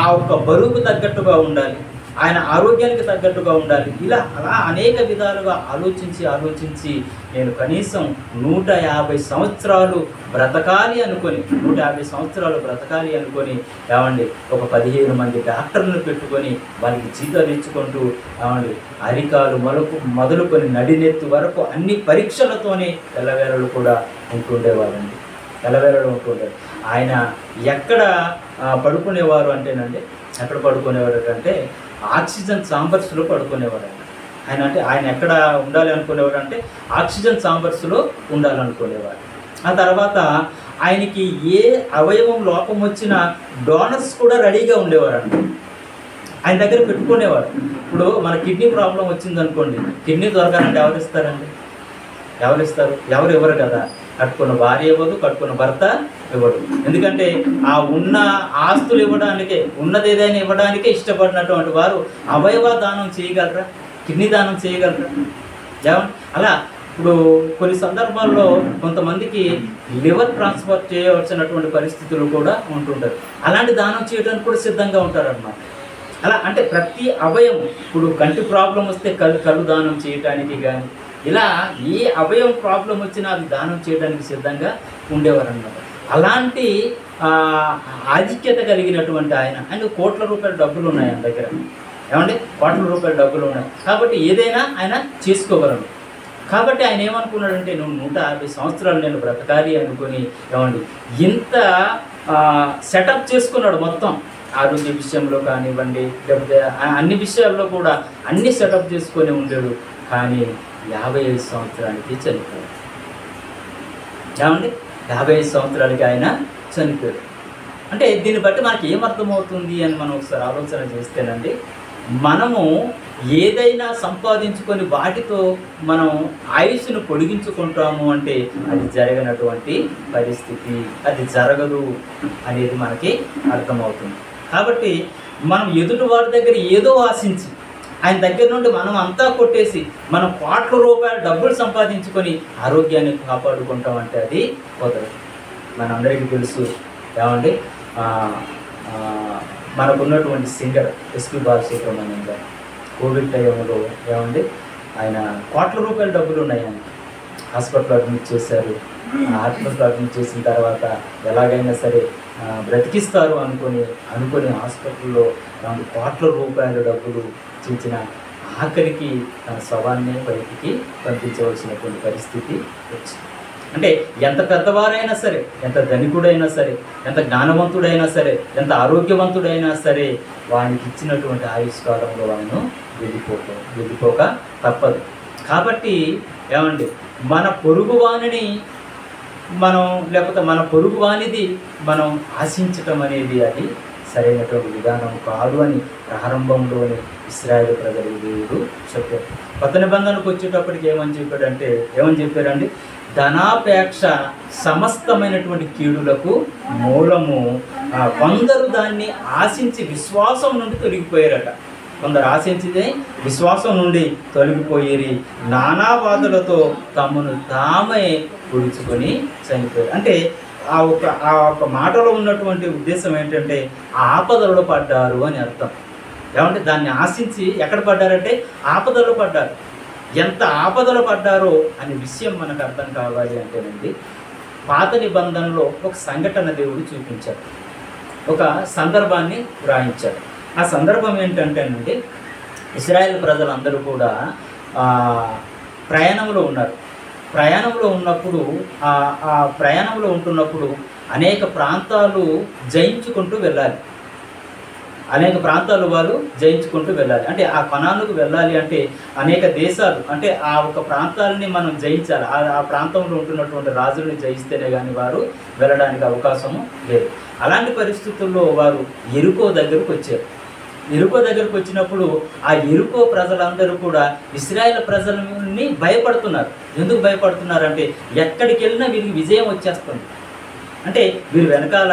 ఆ ఒక బరువుకు తగ్గట్టుగా ఉండాలి, ఆయన ఆరోగ్యానికి తగ్గట్టుగా ఉండాలి. అలా అనేక విధాలుగా ఆలోచించి నేను కనీసం 150 సంవత్సరాలు బ్రతకాలి అనుకొని, 150 సంవత్సరాలు బ్రతకాలి అనుకొని ఏమండి ఒక 15 మంది డాక్టర్లను పెట్టుకొని వాళ్ళకి జీతాలు ఇచ్చుకుంటూ, ఏమండి అరికాలు మొదలుకొని నడినెత్తి వరకు అన్ని పరీక్షలతోనే తెల్లవేళలు కూడా ఉంటుండేవాళ్ళండి, తెల్లవేళలు ఉంటుండేది. ఆయన ఎక్కడ పడుకునేవారు అంటేనండి, ఎక్కడ పడుకునేవారు అంటే ఆక్సిజన్ ఛాంబర్స్లో పడుకునేవారు ఆయన. అంటే ఆయన ఎక్కడ ఉండాలి అనుకునేవారు అంటే ఆక్సిజన్ ఛాంబర్స్లో ఉండాలనుకునేవారు. ఆ తర్వాత ఆయనకి ఏ అవయవం లోపం వచ్చినా డోనర్స్ కూడా రెడీగా ఉండేవారు అండి, ఆయన దగ్గర పెట్టుకునేవారు. ఇప్పుడు మన కిడ్నీ ప్రాబ్లం వచ్చిందనుకోండి, కిడ్నీ దొరకాలంటే ఎవరిస్తారండి, ఎవరు ఇవ్వరు కదా. కట్టుకున్న భార్య ఇవ్వదు, కట్టుకున్న భర్త ఇవ్వడు. ఎందుకంటే ఆ ఉన్న ఆస్తులు ఇవ్వడానికే, ఉన్నది ఏదైనా ఇవ్వడానికే ఇష్టపడినటువంటి వారు అవయవ దానం చేయగలరా, కిడ్నీ దానం చేయగలరా? అలా ఇప్పుడు కొన్ని సందర్భాల్లో కొంతమందికి లివర్ ట్రాన్స్ఫర్ చేయవలసినటువంటి పరిస్థితులు కూడా ఉంటుంటారు, అలాంటి దానం చేయడానికి కూడా సిద్ధంగా ఉంటారన్నమాట. అలా అంటే ప్రతి అవయవం, ఇప్పుడు కంటి ప్రాబ్లం వస్తే కళ్ళు దానం చేయడానికి కానీ, ఇలా ఏ అవయవం ప్రాబ్లం వచ్చినా అది దానం చేయడానికి సిద్ధంగా ఉండేవారు అన్నమాట. అలాంటి ఆధిక్యత కలిగినటువంటి ఆయన కోట్ల రూపాయల డబ్బులు ఉన్నాయి ఆయన దగ్గర, ఏమంటే కోట్ల రూపాయల డబ్బులు ఉన్నాయి కాబట్టి ఏదైనా ఆయన చేసుకోగలరు. కాబట్టి ఆయన ఏమనుకున్నాడంటే, నువ్వు 150 సంవత్సరాలు నేను బ్రతకాలి అనుకుని ఏమండి ఇంత సెటప్ చేసుకున్నాడు. మొత్తం ఆరోగ్య విషయంలో కానివ్వండి, లేకపోతే అన్ని విషయాల్లో కూడా అన్ని సెటప్ చేసుకొని ఉండేడు. కానీ 55 సంవత్సరాలకి చనిపోయాడు. ఏమండి 55 సంవత్సరాలకి ఆయన చనిపోయాడు. అంటే దీన్ని బట్టి మనకి ఏమర్థమవుతుంది అని మనం ఒకసారి ఆలోచన చేస్తేనండి, మనము ఏదైనా సంపాదించుకొని వాటితో మనం ఆయుష్ను పొడిగించుకుంటాము అంటే అది జరగనటువంటి పరిస్థితి, అది జరగదు అనేది మనకి అర్థమవుతుంది. కాబట్టి మనం ఎదుటి వారి దగ్గర ఏదో ఆశించి ఆయన దగ్గర నుండి మనం అంతా కొట్టేసి మనం కోట్ల రూపాయల డబ్బులు సంపాదించుకొని ఆరోగ్యాన్ని కాపాడుకుంటామంటే అది కుదరదు. మనందరికీ తెలుసు, ఏమండి మనకున్నటువంటి సింగర్ ఎస్పి బాలసుబ్రహ్మణ్యం గారు కోవిడ్ టైంలో ఏమండి ఆయన కోట్ల రూపాయల డబ్బులు ఉన్నాయి, ఆయన హాస్పిటల్ అడ్మిట్ చేశారు. హాస్పిటల్ అడ్మిట్ చేసిన తర్వాత ఎలాగైనా సరే బ్రతికిస్తారు అనుకొని హాస్పిటల్లో కోట్ల రూపాయల డబ్బులు చించిన ఆఖరికి తన శవాన్ని బయటికి పంపించవలసినటువంటి పరిస్థితి వచ్చింది. అంటే ఎంత పెద్దవారైనా సరే, ఎంత ధనికుడైనా సరే, ఎంత జ్ఞానవంతుడైనా సరే, ఎంత ఆరోగ్యవంతుడైనా సరే, వానికి ఇచ్చినటువంటి ఆయుష్కాలంలో ఆయన వెళ్ళిపోక తప్పదు. కాబట్టి ఏమండి మన పొరుగువానిని మనం, లేకపోతే మన పొరుగువానిది మనం ఆశించటం అనేది అది సరైనటువంటి విధానం కాదు అని ప్రారంభంలోనే ఇశ్రాయేలు ప్రజలకు దేవుడు చెప్పారు. కొత్త నిబంధనకు వచ్చేటప్పటికి ఏమని చెప్పారండి, ధనాపేక్ష సమస్తమైనటువంటి కీడులకు మూలము. కొందరు దాన్ని ఆశించి విశ్వాసం నుండి తొలగిపోయారట. కొందరు ఆశించిదే విశ్వాసం నుండి తొలగిపోయేరి నానా బాధలతో తమను తామే పొడుచుకొని చనిపోయారు. అంటే ఆ ఒక మాటలో ఉన్నటువంటి ఉద్దేశం ఏంటంటే ఆపదలలో పడ్డారు అని అర్థం. ఏమంటే దాన్ని ఆశించి ఎక్కడ పడ్డారంటే ఆపదలో పడ్డారు. ఎంత ఆపదలు పడ్డారో అనే విషయం మనకు అర్థం కావాలి అంటేనండి, పాత నిబంధనలో ఒక సంఘటన దేవుడు చూపించాడు, ఒక సందర్భాన్ని వ్రాయించాడు. ఆ సందర్భం ఏంటంటేనండి, ఇశ్రాయేల్ ప్రజలందరూ కూడా ప్రయాణంలో ఉన్నారు. ప్రయాణంలో ఉన్నప్పుడు ఆ ప్రయాణంలో ఉంటున్నప్పుడు అనేక ప్రాంతాలు జయించుకుంటూ వెళ్ళాలి. అనేక ప్రాంతాలు వాళ్ళు జయించుకుంటూ వెళ్ళాలి. అంటే ఆ కనానుకు వెళ్ళాలి అంటే అనేక దేశాలు, అంటే ఆ ఒక ప్రాంతాలని మనం జయించాలి. ఆ ప్రాంతంలో ఉంటున్నటువంటి రాజుల్ని జయిస్తేనే కానీ వారు వెళ్ళడానికి అవకాశము లేదు. అలాంటి పరిస్థితుల్లో వారు ఎరుకో దగ్గరకు వచ్చారు. ఎరుకో దగ్గరకు వచ్చినప్పుడు ఆ ఎరుకో ప్రజలందరూ కూడా ఇశ్రాయేల్ ప్రజలని భయపడుతున్నారు. ఎందుకు భయపడుతున్నారంటే ఎక్కడికి వెళ్ళినా వీరికి విజయం వచ్చేస్తుంది. అంటే వీరి వెనకాల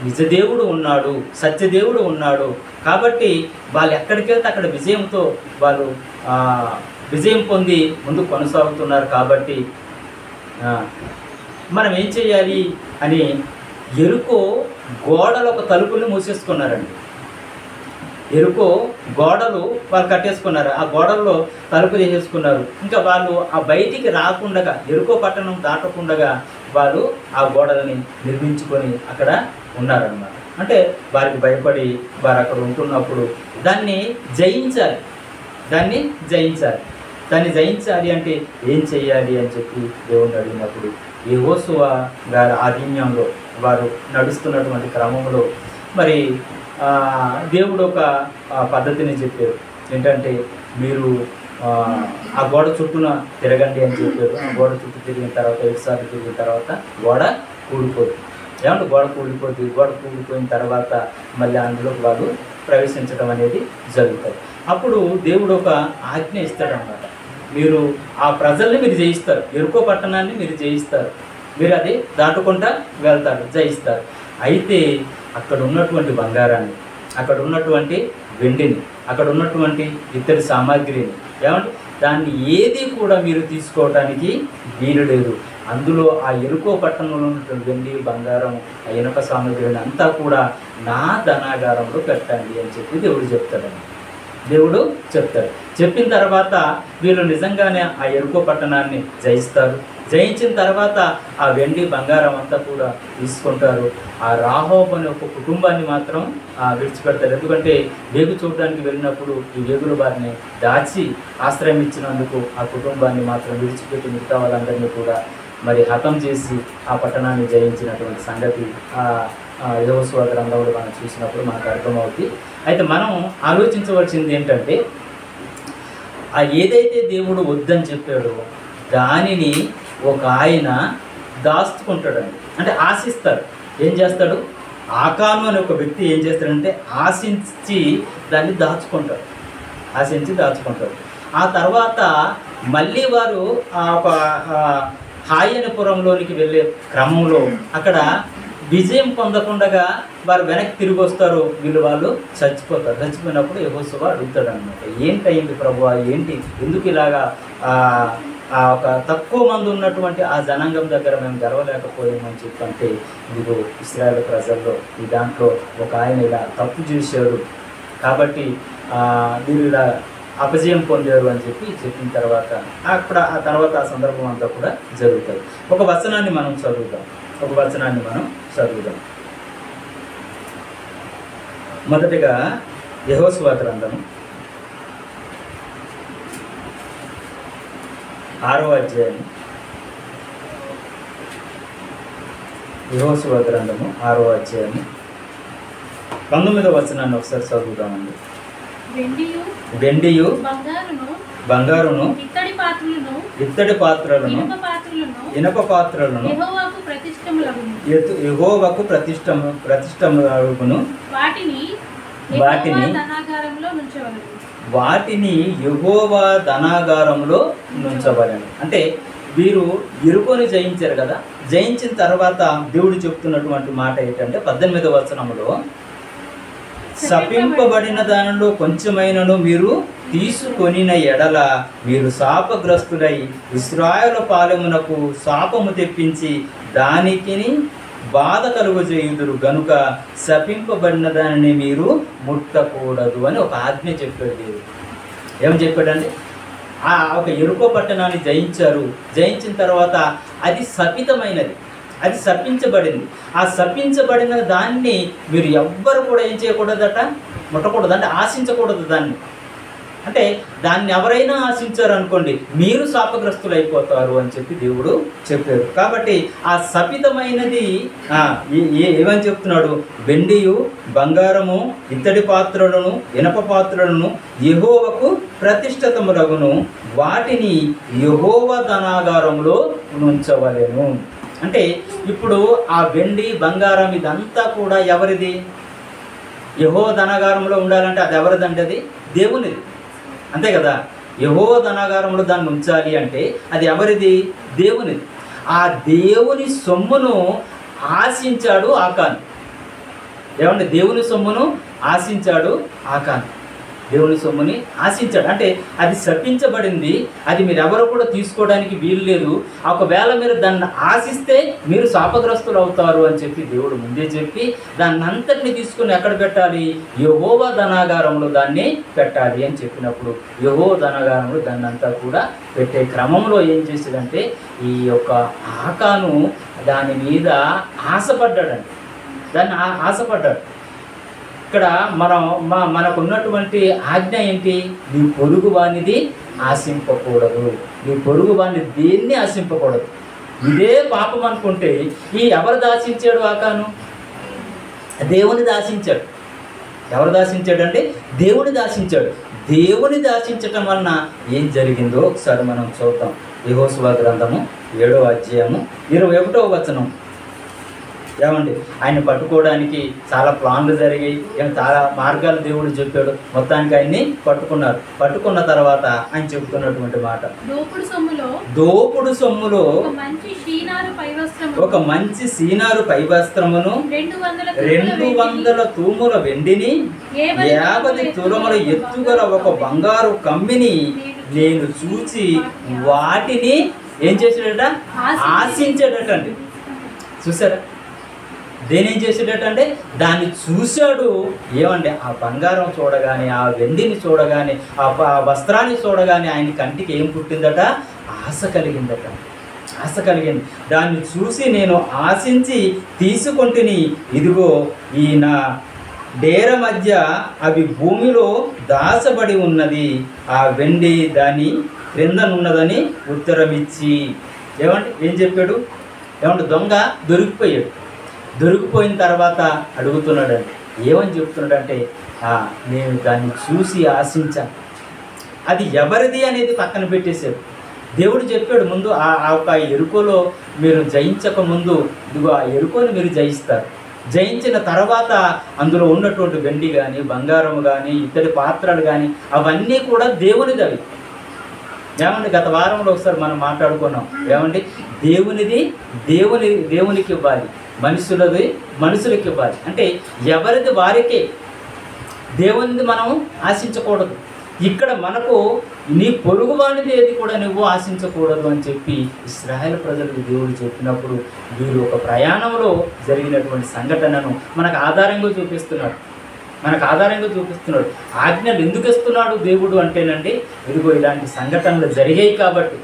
నిజదేవుడు ఉన్నాడు, సత్యదేవుడు ఉన్నాడు. కాబట్టి వాళ్ళు ఎక్కడికి వెళ్తే అక్కడ విజయంతో వాళ్ళు విజయం పొంది ముందుకు కొనసాగుతున్నారు. కాబట్టి మనం ఏం చేయాలి అని ఎరుకో గోడలు ఒక తలుపుల్ని మూసేసుకున్నారండి. ఎరుకో గోడలు వాళ్ళు కట్టేసుకున్నారు. ఆ గోడల్లో తలుపు చేసేసుకున్నారు. ఇంకా వాళ్ళు ఆ బయటికి రాకుండా, ఎరుకో పట్టణం దాటకుండా వాళ్ళు ఆ గోడలని నిర్మించుకొని అక్కడ ఉన్నారన్నమాట. అంటే వారికి భయపడి వారు అక్కడ ఉంటున్నప్పుడు దాన్ని జయించాలి. దాన్ని జయించాలి అంటే ఏం చేయాలి అని చెప్పి దేవుణ్ణి అడిగినప్పుడు యెహోషువ గారి ఆధీన్యంలో వారు నడుస్తున్నటువంటి క్రమంలో మరి దేవుడు ఒక పద్ధతిని చెప్పారు. ఏంటంటే మీరు ఆ గోడ చుట్టూన తిరగండి అని చెప్పారు. ఆ గోడ చుట్టూ తిరిగిన తర్వాత 5 సార్లు తిరిగిన తర్వాత గోడ కూలిపోతుంది. ఏమంటే గోడ కూలిపోతుంది. గోడ కూలిపోయిన తర్వాత మళ్ళీ అందులోకి వాళ్ళు ప్రవేశించడం అనేది జరుగుతుంది. అప్పుడు దేవుడు ఒక ఆజ్ఞ ఇస్తాడనమాట. మీరు ఆ ప్రజల్ని మీరు జయిస్తారు, ఎరుకో పట్టణాన్ని మీరు జయిస్తారు, మీరు అది దాటుకుంటా వెళ్తారు, జయిస్తారు. అయితే అక్కడ ఉన్నటువంటి బంగారాన్ని, అక్కడ ఉన్నటువంటి వెండిని, అక్కడ ఉన్నటువంటి ఇతర సామాగ్రిని, ఏమంటే దాన్ని ఏది కూడా మీరు తీసుకోవడానికి వీలు లేదు. అందులో ఆ ఎరుకో పట్టణంలో ఉన్నటువంటి వెండి, బంగారం, ఆ ఇనుప సామాగ్రిని అంతా కూడా నా ధనాగారంలో పెట్టండి అని చెప్పి దేవుడు చెప్తాడు. చెప్పిన తర్వాత వీళ్ళు నిజంగానే ఆ ఎరుకో పట్టణాన్ని జయిస్తారు. జయించిన తర్వాత ఆ వెండి, బంగారం అంతా కూడా తీసుకుంటారు. ఆ రాహోబు అనే ఒక కుటుంబాన్ని మాత్రం విడిచిపెడతారు. ఎందుకంటే వేగు చూడడానికి వెళ్ళినప్పుడు ఈ వేగుల వారిని దాచి ఆశ్రయం ఇచ్చినందుకు ఆ కుటుంబాన్ని మాత్రం విడిచిపెట్టి మిగతా వాళ్ళందరినీ కూడా మరి హతం చేసి ఆ పట్టణాన్ని జయించినటువంటి సంగతి యెహోషువ గ్రంథంలో మనం చూసినప్పుడు మనకు అర్థమవుతుంది. అయితే మనం ఆలోచించవలసింది ఏంటంటే ఏదైతే దేవుడు వద్దని చెప్పాడో దానిని ఒక ఆయన దాచుకుంటాడండి. అంటే ఆశిస్తాడు. ఏం చేస్తాడు? ఆకాను అనే ఒక వ్యక్తి ఏం చేస్తాడంటే ఆశించి దాన్ని దాచుకుంటాడు. ఆ తర్వాత మళ్ళీ వారు ఒక హాయనపురంలోనికి వెళ్ళే క్రమంలో అక్కడ విజయం పొందకుండా వారు వెనక్కి తిరిగి వస్తారు. వాళ్ళు చచ్చిపోతారు. చచ్చిపోయినప్పుడు యెహోషువ అడుగుతాడు అనమాట, ఏంటయింది ప్రభువా, ఏంటి, ఎందుకు ఇలాగా ఒక తక్కువ మంది ఉన్నటువంటి ఆ జనాంగం దగ్గర మేము గెలవలేకపోయామని చెప్పంటే, ఇదిగో ఇశ్రాయేలు ప్రజల్లో ఈ దాంట్లో ఒక ఆయన ఇలా తప్పు చేశాడు కాబట్టి వీరు ఇలా అపజయం పొందారు అని చెప్పిన తర్వాత అక్కడ ఆ తర్వాత ఆ సందర్భం అంతా కూడా జరుగుతుంది. ఒక వచనాన్ని మనం చదువుదాం. మొదటిగా యెహోషువ గ్రంథము 6వ అధ్యాయం. యెహోషువ గ్రంథము 6వ అధ్యాయము 19వ వచనాన్ని ఒకసారి చదువుదామండి. వెండియు బంగారును ఇత్తడి పాత్రలను ఇనుప పాత్రలను యెహోవాకు ప్రతిష్టములగును. వాటిని యెహోవా ధనాగారంలో నుంచవలెను. అంటే వీరు ఎరుకోని జయించారు కదా. జయించిన తర్వాత దేవుడు చెప్తున్నటువంటి మాట ఏంటంటే 18వ వచనములో, శపింపబడిన దానిలో కొంచెమైనను మీరు తీసుకొనిన ఎడల మీరు శాపగ్రస్తులై ఇశ్రాయేలు పాలెమునకు శాపము తెప్పించి దానికి బాధ కలుగజేయుదురు గనుక శపింపబడిన దానిని మీరు ముట్టకూడదు అని ఒక ఆజ్ఞ చెప్పాడు దేవుడు. ఏమని చెప్పాడండి? ఆ ఒక ఎరుకో పట్టణాన్ని జయించారు. జయించిన తర్వాత అది శపితమైనది, అది శపించబడింది. ఆ శపించబడిన దాన్ని మీరు ఎవ్వరు కూడా ఏం చేయకూడదట, ముట్టకూడదు, అంటే ఆశించకూడదు దాన్ని. అంటే దాన్ని ఎవరైనా ఆశించారు అనుకోండి మీరు శాపగ్రస్తులు అయిపోతారు అని చెప్పి దేవుడు చెప్పారు. కాబట్టి ఆ శపితమైనది ఏమని చెప్తున్నాడు, వెండియు బంగారము ఇత్తడి పాత్రలను ఇనప పాత్రలను యెహోవాకు ప్రతిష్ఠితములగును, వాటిని యెహోవా ధనాగారంలో ఉంచవలెను. అంటే ఇప్పుడు ఆ వెండి బంగారం ఇదంతా కూడా ఎవరిది? యెహోవా ధనాగారంలో ఉండాలంటే అది ఎవరిదంటే అది దేవునిది, అంతే కదా. యెహోవా ధనాగారంలో దాన్ని ఉంచాలి అంటే అది ఎవరిది? దేవునిది. ఆ దేవుని సొమ్మును ఆశించాడు ఆకాను. ఏమంటే దేవుని సొమ్మును ఆశించాడు ఆకాను, దేవుని సొమ్ముని ఆశించాడు. అంటే అది శపించబడింది, అది మీరు ఎవరు కూడా తీసుకోవడానికి వీలు లేదు. ఒకవేళ మీరు దాన్ని ఆశిస్తే మీరు శాపగ్రస్తులు అవుతారు అని చెప్పి దేవుడు ముందే చెప్పి దాన్ని అంతటిని తీసుకుని ఎక్కడ పెట్టాలి? యెహోవా ధనాగారంలో దాన్ని పెట్టాలి అని చెప్పినప్పుడు యెహోవా ధనాగారంలో దాన్ని అంతా కూడా పెట్టే క్రమంలో ఏం చేసేదంటే ఈ యొక్క ఆకాను దాని మీద ఆశపడ్డాడండి, దాన్ని ఆశపడ్డాడు. ఇక్కడ మనకు ఉన్నటువంటి ఆజ్ఞ ఏంటి? నీ పొరుగు వానిది ఆశింపకూడదు, నీ పొరుగు వాని దేన్ని ఆశింపకూడదు. ఇదే పాపం అనుకుంటే ఎవరు దాచించాడు ఆకాను? దేవుని దాచించాడు. ఎవరు దాచించాడు అంటే దేవుని దాచించాడు. దేవుని దాచించటం వలన ఏం జరిగిందో ఒకసారి మనం చూద్దాం. యెహోషువ గ్రంథము 7వ అధ్యాయము 21వ వచనం. ఏమండి ఆయన్ని పట్టుకోవడానికి చాలా ప్లాన్లు జరిగాయి, చాలా మార్గాలు దేవుడు చెప్పాడు. మొత్తానికి ఆయన్ని పట్టుకున్నారు. పట్టుకున్న తర్వాత ఆయన చెబుతున్నటువంటి మాట, దోపుడు సొమ్ములో ఒక మంచి సీనారు పైవస్త్రమును 200 తూముల వెండిని 50 తులముల ఎత్తుగల ఒక బంగారు కమ్మిని నేను చూచి వాటిని ఏం చేసాడట? ఆశించాడట అండి. చూసారా? దేనేం చేసేటంటే దాన్ని చూశాడు. ఏమంటే ఆ బంగారం చూడగానే, ఆ వెండిని చూడగానే, ఆ వస్త్రాన్ని చూడగానే ఆయన కంటికి ఏం పుట్టిందట? ఆశ కలిగిందట, ఆశ కలిగింది. దాన్ని చూసి నేను ఆశించి తీసుకొంటిని, ఇదిగో ఈ నా డేర మధ్య అవి భూమిలో దాచబడి ఉన్నది, ఆ వెండి దాని క్రిందనున్నదని ఉత్తరమిచ్చి. ఏమంటే ఏం చెప్పాడు? ఏమంటే దొంగ దొరికిపోయాడు. దొరికిపోయిన తర్వాత అడుగుతున్నాడండి. ఏమని చెప్తున్నాడంటే నేను దాన్ని చూసి ఆశించాను. అది ఎవరిది అనేది పక్కన పెట్టేశాడు. దేవుడు చెప్పాడు ముందు ఆ ఒక ఎరుకోలో మీరు జయించక ముందు ఇదిగో ఆ ఎరుకోని మీరు జయిస్తారు. జయించిన తర్వాత అందులో ఉన్నటువంటి వెండి కానీ బంగారం కానీ ఇతడి పాత్రలు కానీ అవన్నీ కూడా దేవునిది. అవి ఏమండి గత వారంలో ఒకసారి మనం మాట్లాడుకున్నాం. ఏమండి దేవునిది దేవునికి ఇవ్వాలి, మనుషులది మనుషులకి ఇవ్వాలి. అంటే ఎవరిది వారికే, దేవునిది మనం ఆశించకూడదు. ఇక్కడ మనకు నీ పొరుగు వాడిది ఏది కూడా నువ్వు ఆశించకూడదు అని చెప్పి ఇశ్రాయేలు ప్రజలకు దేవుడు చెప్పినప్పుడు వీరు ఒక ప్రయాణంలో జరిగినటువంటి సంఘటనను మనకు ఆధారంగా చూపిస్తున్నాడు. ఆజ్ఞలు ఎందుకు ఇస్తున్నాడు దేవుడు అంటేనండి, ఇదిగో ఇలాంటి సంఘటనలు జరిగాయి కాబట్టి.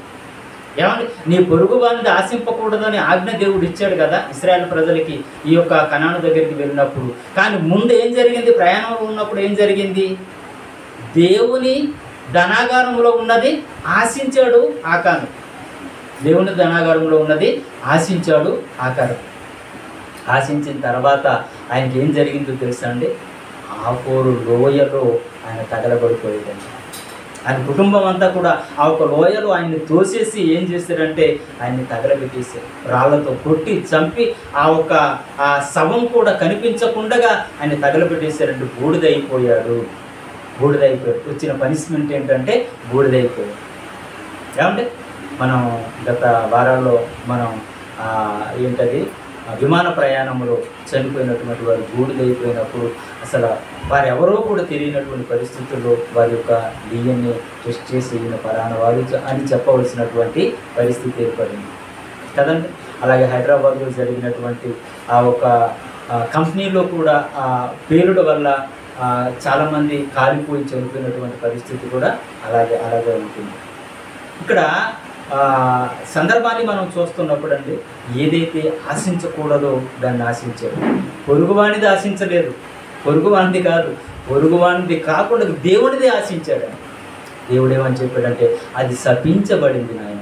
ఏమంటే నీ పొరుగు వారిని ఆశింపకూడదని ఆజ్ఞ దేవుడు ఇచ్చాడు కదా ఇశ్రాయేలు ప్రజలకి ఈ యొక్క కనాను దగ్గరికి వెళ్ళినప్పుడు. కానీ ముందు ఏం జరిగింది? ప్రయాణంలో ఉన్నప్పుడు ఏం జరిగింది? దేవుని ధనాగారంలో ఉన్నది ఆశించాడు ఆకాను. దేవుని ధనాగారంలో ఉన్నది ఆశించాడు ఆకాను. ఆశించిన తర్వాత ఆయనకి ఏం జరిగిందో తెలుసా అండి? ఆకోరు లోయలో ఆయన తగలబడిపోయేదండి. ఆయన కుటుంబం అంతా కూడా ఆ ఒక లోయలో ఆయన్ని తోసేసి ఏం చేశారంటే ఆయన్ని తగలబెట్టేశారు. రాళ్లతో కొట్టి చంపి ఆ శవం కూడా కనిపించకుండా ఆయన తగలబెట్టేశారంటే బూడిదైపోయాడు. వచ్చిన పనిష్మెంట్ ఏంటంటే బూడిదైపోయాడు. ఏమంటే మనం గత వారాల్లో మనం ఏంటది విమాన ప్రయాణంలో చనిపోయినటువంటి వారు బూడిదైపోయినప్పుడు అసలు వారెవరో కూడా తెలియనటువంటి పరిస్థితుల్లో వారి యొక్క డిఎన్ఏ టెస్ట్ చేసి ఈయన పలానా వారు అని చెప్పవలసినటువంటి పరిస్థితి ఏర్పడింది కదండి. అలాగే హైదరాబాద్లో జరిగినటువంటి ఆ ఒక కంపెనీలో కూడా ఆ పేలుడు వల్ల చాలామంది కాలిపోయి చనిపోయినటువంటి పరిస్థితి కూడా అలాగే ఉంటుంది. ఇక్కడ సందర్భాన్ని మనం చూస్తున్నప్పుడు అండి, ఏదైతే ఆశించకూడదో దాన్ని ఆశించాడు. పొరుగువానిది ఆశించలేదు, పొరుగువానిది కాదు, పొరుగువానిది కాకుండా దేవునిది ఆశించాడు. దేవుడు ఏమని చెప్పాడంటే, అది శపించబడింది నాయన,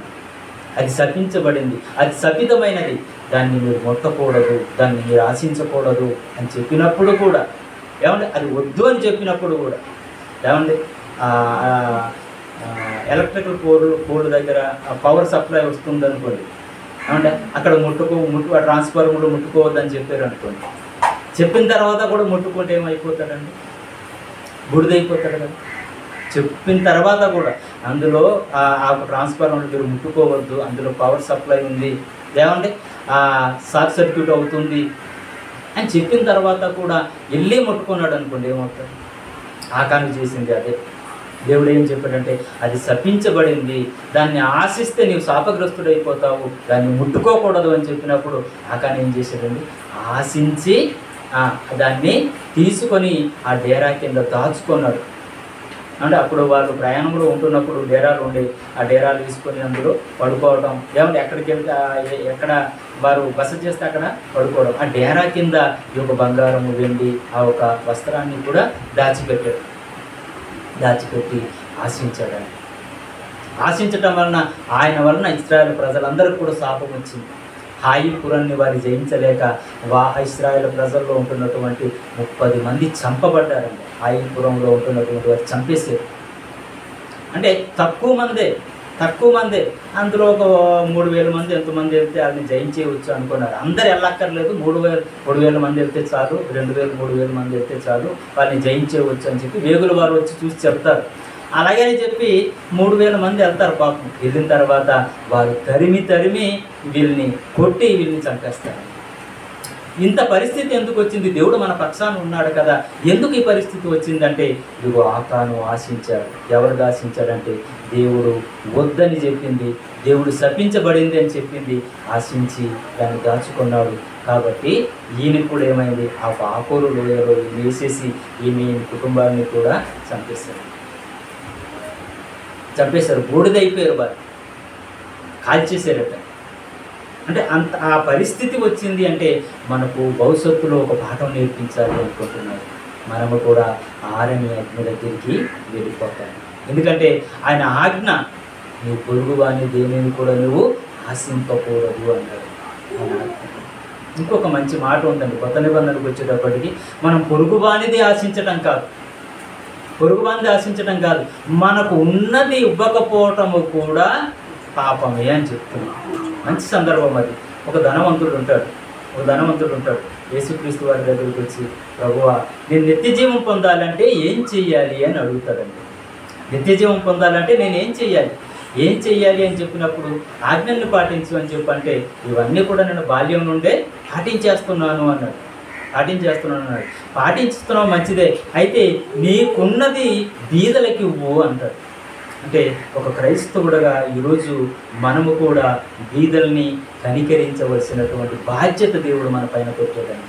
అది శపించబడింది, అది శపితమైనది, దాన్ని మీరు ముట్టకూడదు, దాన్ని మీరు ఆశించకూడదు అని చెప్పినప్పుడు కూడా, ఏమంటే అది వద్దు అని చెప్పినప్పుడు కూడా, ఏమంటే ఎలక్ట్రికల్ పోల్ దగ్గర పవర్ సప్లై వస్తుంది అనుకోండి, ఏమంటే అక్కడ ట్రాన్స్ఫార్మర్లు ముట్టుకోవద్దని చెప్పారు అనుకోండి. చెప్పిన తర్వాత కూడా ముట్టుకుంటే ఏమైపోతాడండి? బుడిదైపోతాడు కదా. చెప్పిన తర్వాత కూడా అందులో ఆ ట్రాన్స్ఫార్మర్ మీరు ముట్టుకోవద్దు, అందులో పవర్ సప్లై ఉంది, ఏమంటే షార్ట్ సర్క్యూట్ అవుతుంది అని చెప్పిన తర్వాత కూడా వెళ్ళి ముట్టుకున్నాడు అనుకోండి, ఏమవుతుంది? ఆకాను చేసింది అదే. దేవుడు ఏం చెప్పాడంటే, అది శపించబడింది, దాన్ని ఆశిస్తే నీవు శాపగ్రస్తుడైపోతావు, దాన్ని ముట్టుకోకూడదు అని చెప్పినప్పుడు ఆకాను ఏం చేశాడండి? ఆశించి దాన్ని తీసుకొని ఆ డేరా కింద దాచుకున్నాడు. అంటే అప్పుడు వాళ్ళు ప్రయాణంలో ఉంటున్నప్పుడు డేరాలు ఉండి ఆ డేరాలు తీసుకొని అందులో పడుకోవడం, ఏమంటే ఎక్కడికి వెళ్తే ఎక్కడ వారు బస చేస్తే అక్కడ పడుకోవడం. ఆ డేరా కింద ఈ యొక్క బంగారము, వెండి, ఆ ఒక వస్త్రాన్ని కూడా దాచిపెట్టి ఆశించాడు. ఆశించటం ఆయన వలన ఇశ్రాయేలు ప్రజలందరికీ కూడా శాపం వచ్చింది. హాయిపురాన్ని వారు జయించలేక ఇశ్రాయేలు ప్రజల్లో ఉంటున్నటువంటి 30 మంది చంపబడ్డారండి. హాయిపురంలో ఉంటున్నటువంటి వారు చంపేశారు. అంటే తక్కువ మందే అందులో ఒక 3000 మంది ఎంతమంది వెళ్తే వాళ్ళని జయించేయవచ్చు అనుకున్నారు. అందరు వెళ్ళక్కర్లేదు, 3,000 మంది వెళ్తే చాలు, 2,000 3,000 మంది వెళ్తే చాలు, వాళ్ళని జయించేయవచ్చు అని చెప్పి వేగుల వారు వచ్చి చూసి చెప్తారు. అలాగని చెప్పి 3,000 మంది వెళ్తారు. పాపం వెళ్ళిన తర్వాత వారు తరిమి వీళ్ళని కొట్టి వీళ్ళని చంపేస్తారు. ఇంత పరిస్థితి ఎందుకు వచ్చింది? దేవుడు మన పక్షాన ఉన్నాడు కదా. ఎందుకు ఈ పరిస్థితి వచ్చిందంటే, ఇదిగో ఆకాను ఆశించాడు. ఎవరికి ఆశించాడంటే, దేవుడు వద్దని చెప్పింది, దేవుడు శపించబడింది అని చెప్పింది, ఆశించి దాన్ని దాచుకున్నాడు. కాబట్టి ఈయన కూడా ఏమైంది? ఆ ఆకోరు లోయలో వేసేసి ఈమె కుటుంబాన్ని కూడా చంపేశారు. బూడిదైపోయారు, వారు కాల్చేసారట. అంటే ఆ పరిస్థితి వచ్చింది అంటే మనకు భవిష్యత్తులో ఒక పాఠం నేర్పించాలి అనుకుంటున్నారు. మనము కూడా ఆరని అగ్ని దగ్గరికి వెళ్ళిపోతాం. ఎందుకంటే ఆయన ఆజ్ఞ, నువ్వు పొరుగువాని దేనిని కూడా నువ్వు ఆశింపకూడదు అన్నాడు. ఇంకొక మంచి మాట ఉందండి, కొత్త నిబంధనకు వచ్చేటప్పటికి, మనం పొరుగువానిది ఆశించటం కాదు, మనకు ఉన్నది ఇవ్వకపోవటము కూడా పాపమే అని చెప్తున్నాం. మంచి సందర్భం అది. ఒక ధనవంతుడు ఉంటాడు. యేసుక్రీస్తు వారి దగ్గరికి వచ్చి, ప్రభువా నేను నిత్య జీవం పొందాలంటే ఏం చెయ్యాలి అని అడుగుతాడండి. నిత్య జీవం పొందాలంటే నేను ఏం చెయ్యాలి అని చెప్పినప్పుడు, ఆజ్ఞల్ని పాటించు అని చెప్పంటే, ఇవన్నీ కూడా నేను బాల్యం నుండే పాటించేస్తున్నాను అన్నాడు. పాటించుతున్నావు మంచిదే, అయితే నీకున్నది బీదలకి ఇవ్వు అంటాడు. అంటే ఒక క్రైస్తవుడుగా ఈరోజు మనము కూడా బీదల్ని కనికరించవలసినటువంటి బాధ్యత దేవుడు మన పైన పెట్టాడండి.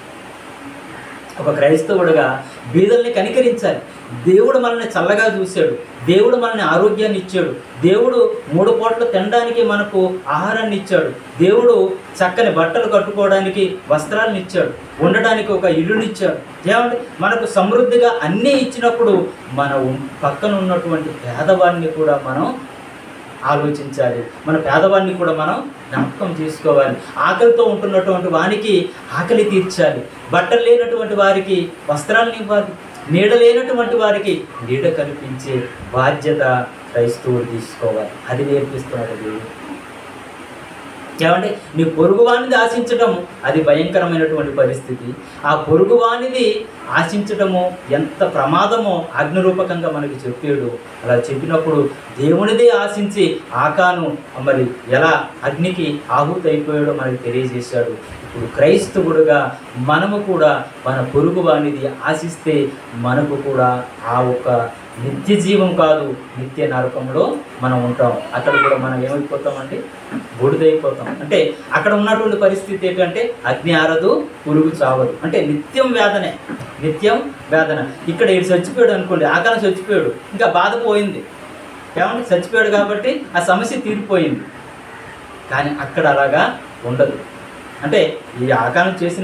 ఒక క్రైస్తవుడుగా బీదల్ని కనికరించాలి. దేవుడు మనల్ని చల్లగా చూశాడు, దేవుడు మనల్ని ఆరోగ్యాన్ని ఇచ్చాడు, దేవుడు 3 పూటలు తినడానికి మనకు ఆహారాన్ని ఇచ్చాడు, దేవుడు చక్కని బట్టలు కట్టుకోవడానికి వస్త్రాలను ఇచ్చాడు, ఉండడానికి ఒక ఇల్లునిచ్చాడు. ఏమంటే మనకు సమృద్ధిగా అన్నీ ఇచ్చినప్పుడు మన పక్కన ఉన్నటువంటి పేదవాడిని కూడా మనం ఆలోచించాలి, మన పేదవాడిని కూడా మనం జ్ఞాపకం చేసుకోవాలి. ఆకలితో ఉంటున్నటువంటి వారికి ఆకలి తీర్చాలి, బట్టలు లేనటువంటి వారికి వస్త్రాలను ఇవ్వాలి, నీడ లేనటువంటి వారికి నీడ కల్పించే బాధ్యత క్రైస్తవుడు తీసుకోవాలి. అది నేర్పిస్తున్నాడు దేవుడు. ఏమంటే నీ పొరుగువానిది ఆశించటం అది భయంకరమైనటువంటి పరిస్థితి. ఆ పొరుగువానిది ఆశించటము ఎంత ప్రమాదమో అగ్నిరూపకంగా మనకి చెప్పాడు. అలా చెప్పినప్పుడు దేవునిదే ఆశించి ఆకాను మరి ఎలా అగ్నికి ఆహుతి అయిపోయాడో మనకి తెలియజేశాడు. ఇప్పుడు క్రైస్తవుడుగా మనము కూడా మన పొరుగువానిది ఆశిస్తే మనకు కూడా ఆ ఒక నిత్య జీవం కాదు, నిత్య నరకంలో మనం ఉంటాం. అక్కడ కూడా మనం ఏమైపోతామండి? బూడిదైపోతాం. అంటే అక్కడ ఉన్నటువంటి పరిస్థితి ఏంటంటే అగ్ని ఆరదు, పురుగు చావదు, అంటే నిత్యం వేదన. ఇక్కడ చచ్చిపోయాడు అనుకోండి, ఆకారం చచ్చిపోయాడు, ఇంకా బాధ పోయింది. ఏమంటే చచ్చిపోయాడు కాబట్టి ఆ సమస్య తీరిపోయింది. కానీ అక్కడ అలాగా ఉండదు. అంటే ఈ ఆకారం చేసిన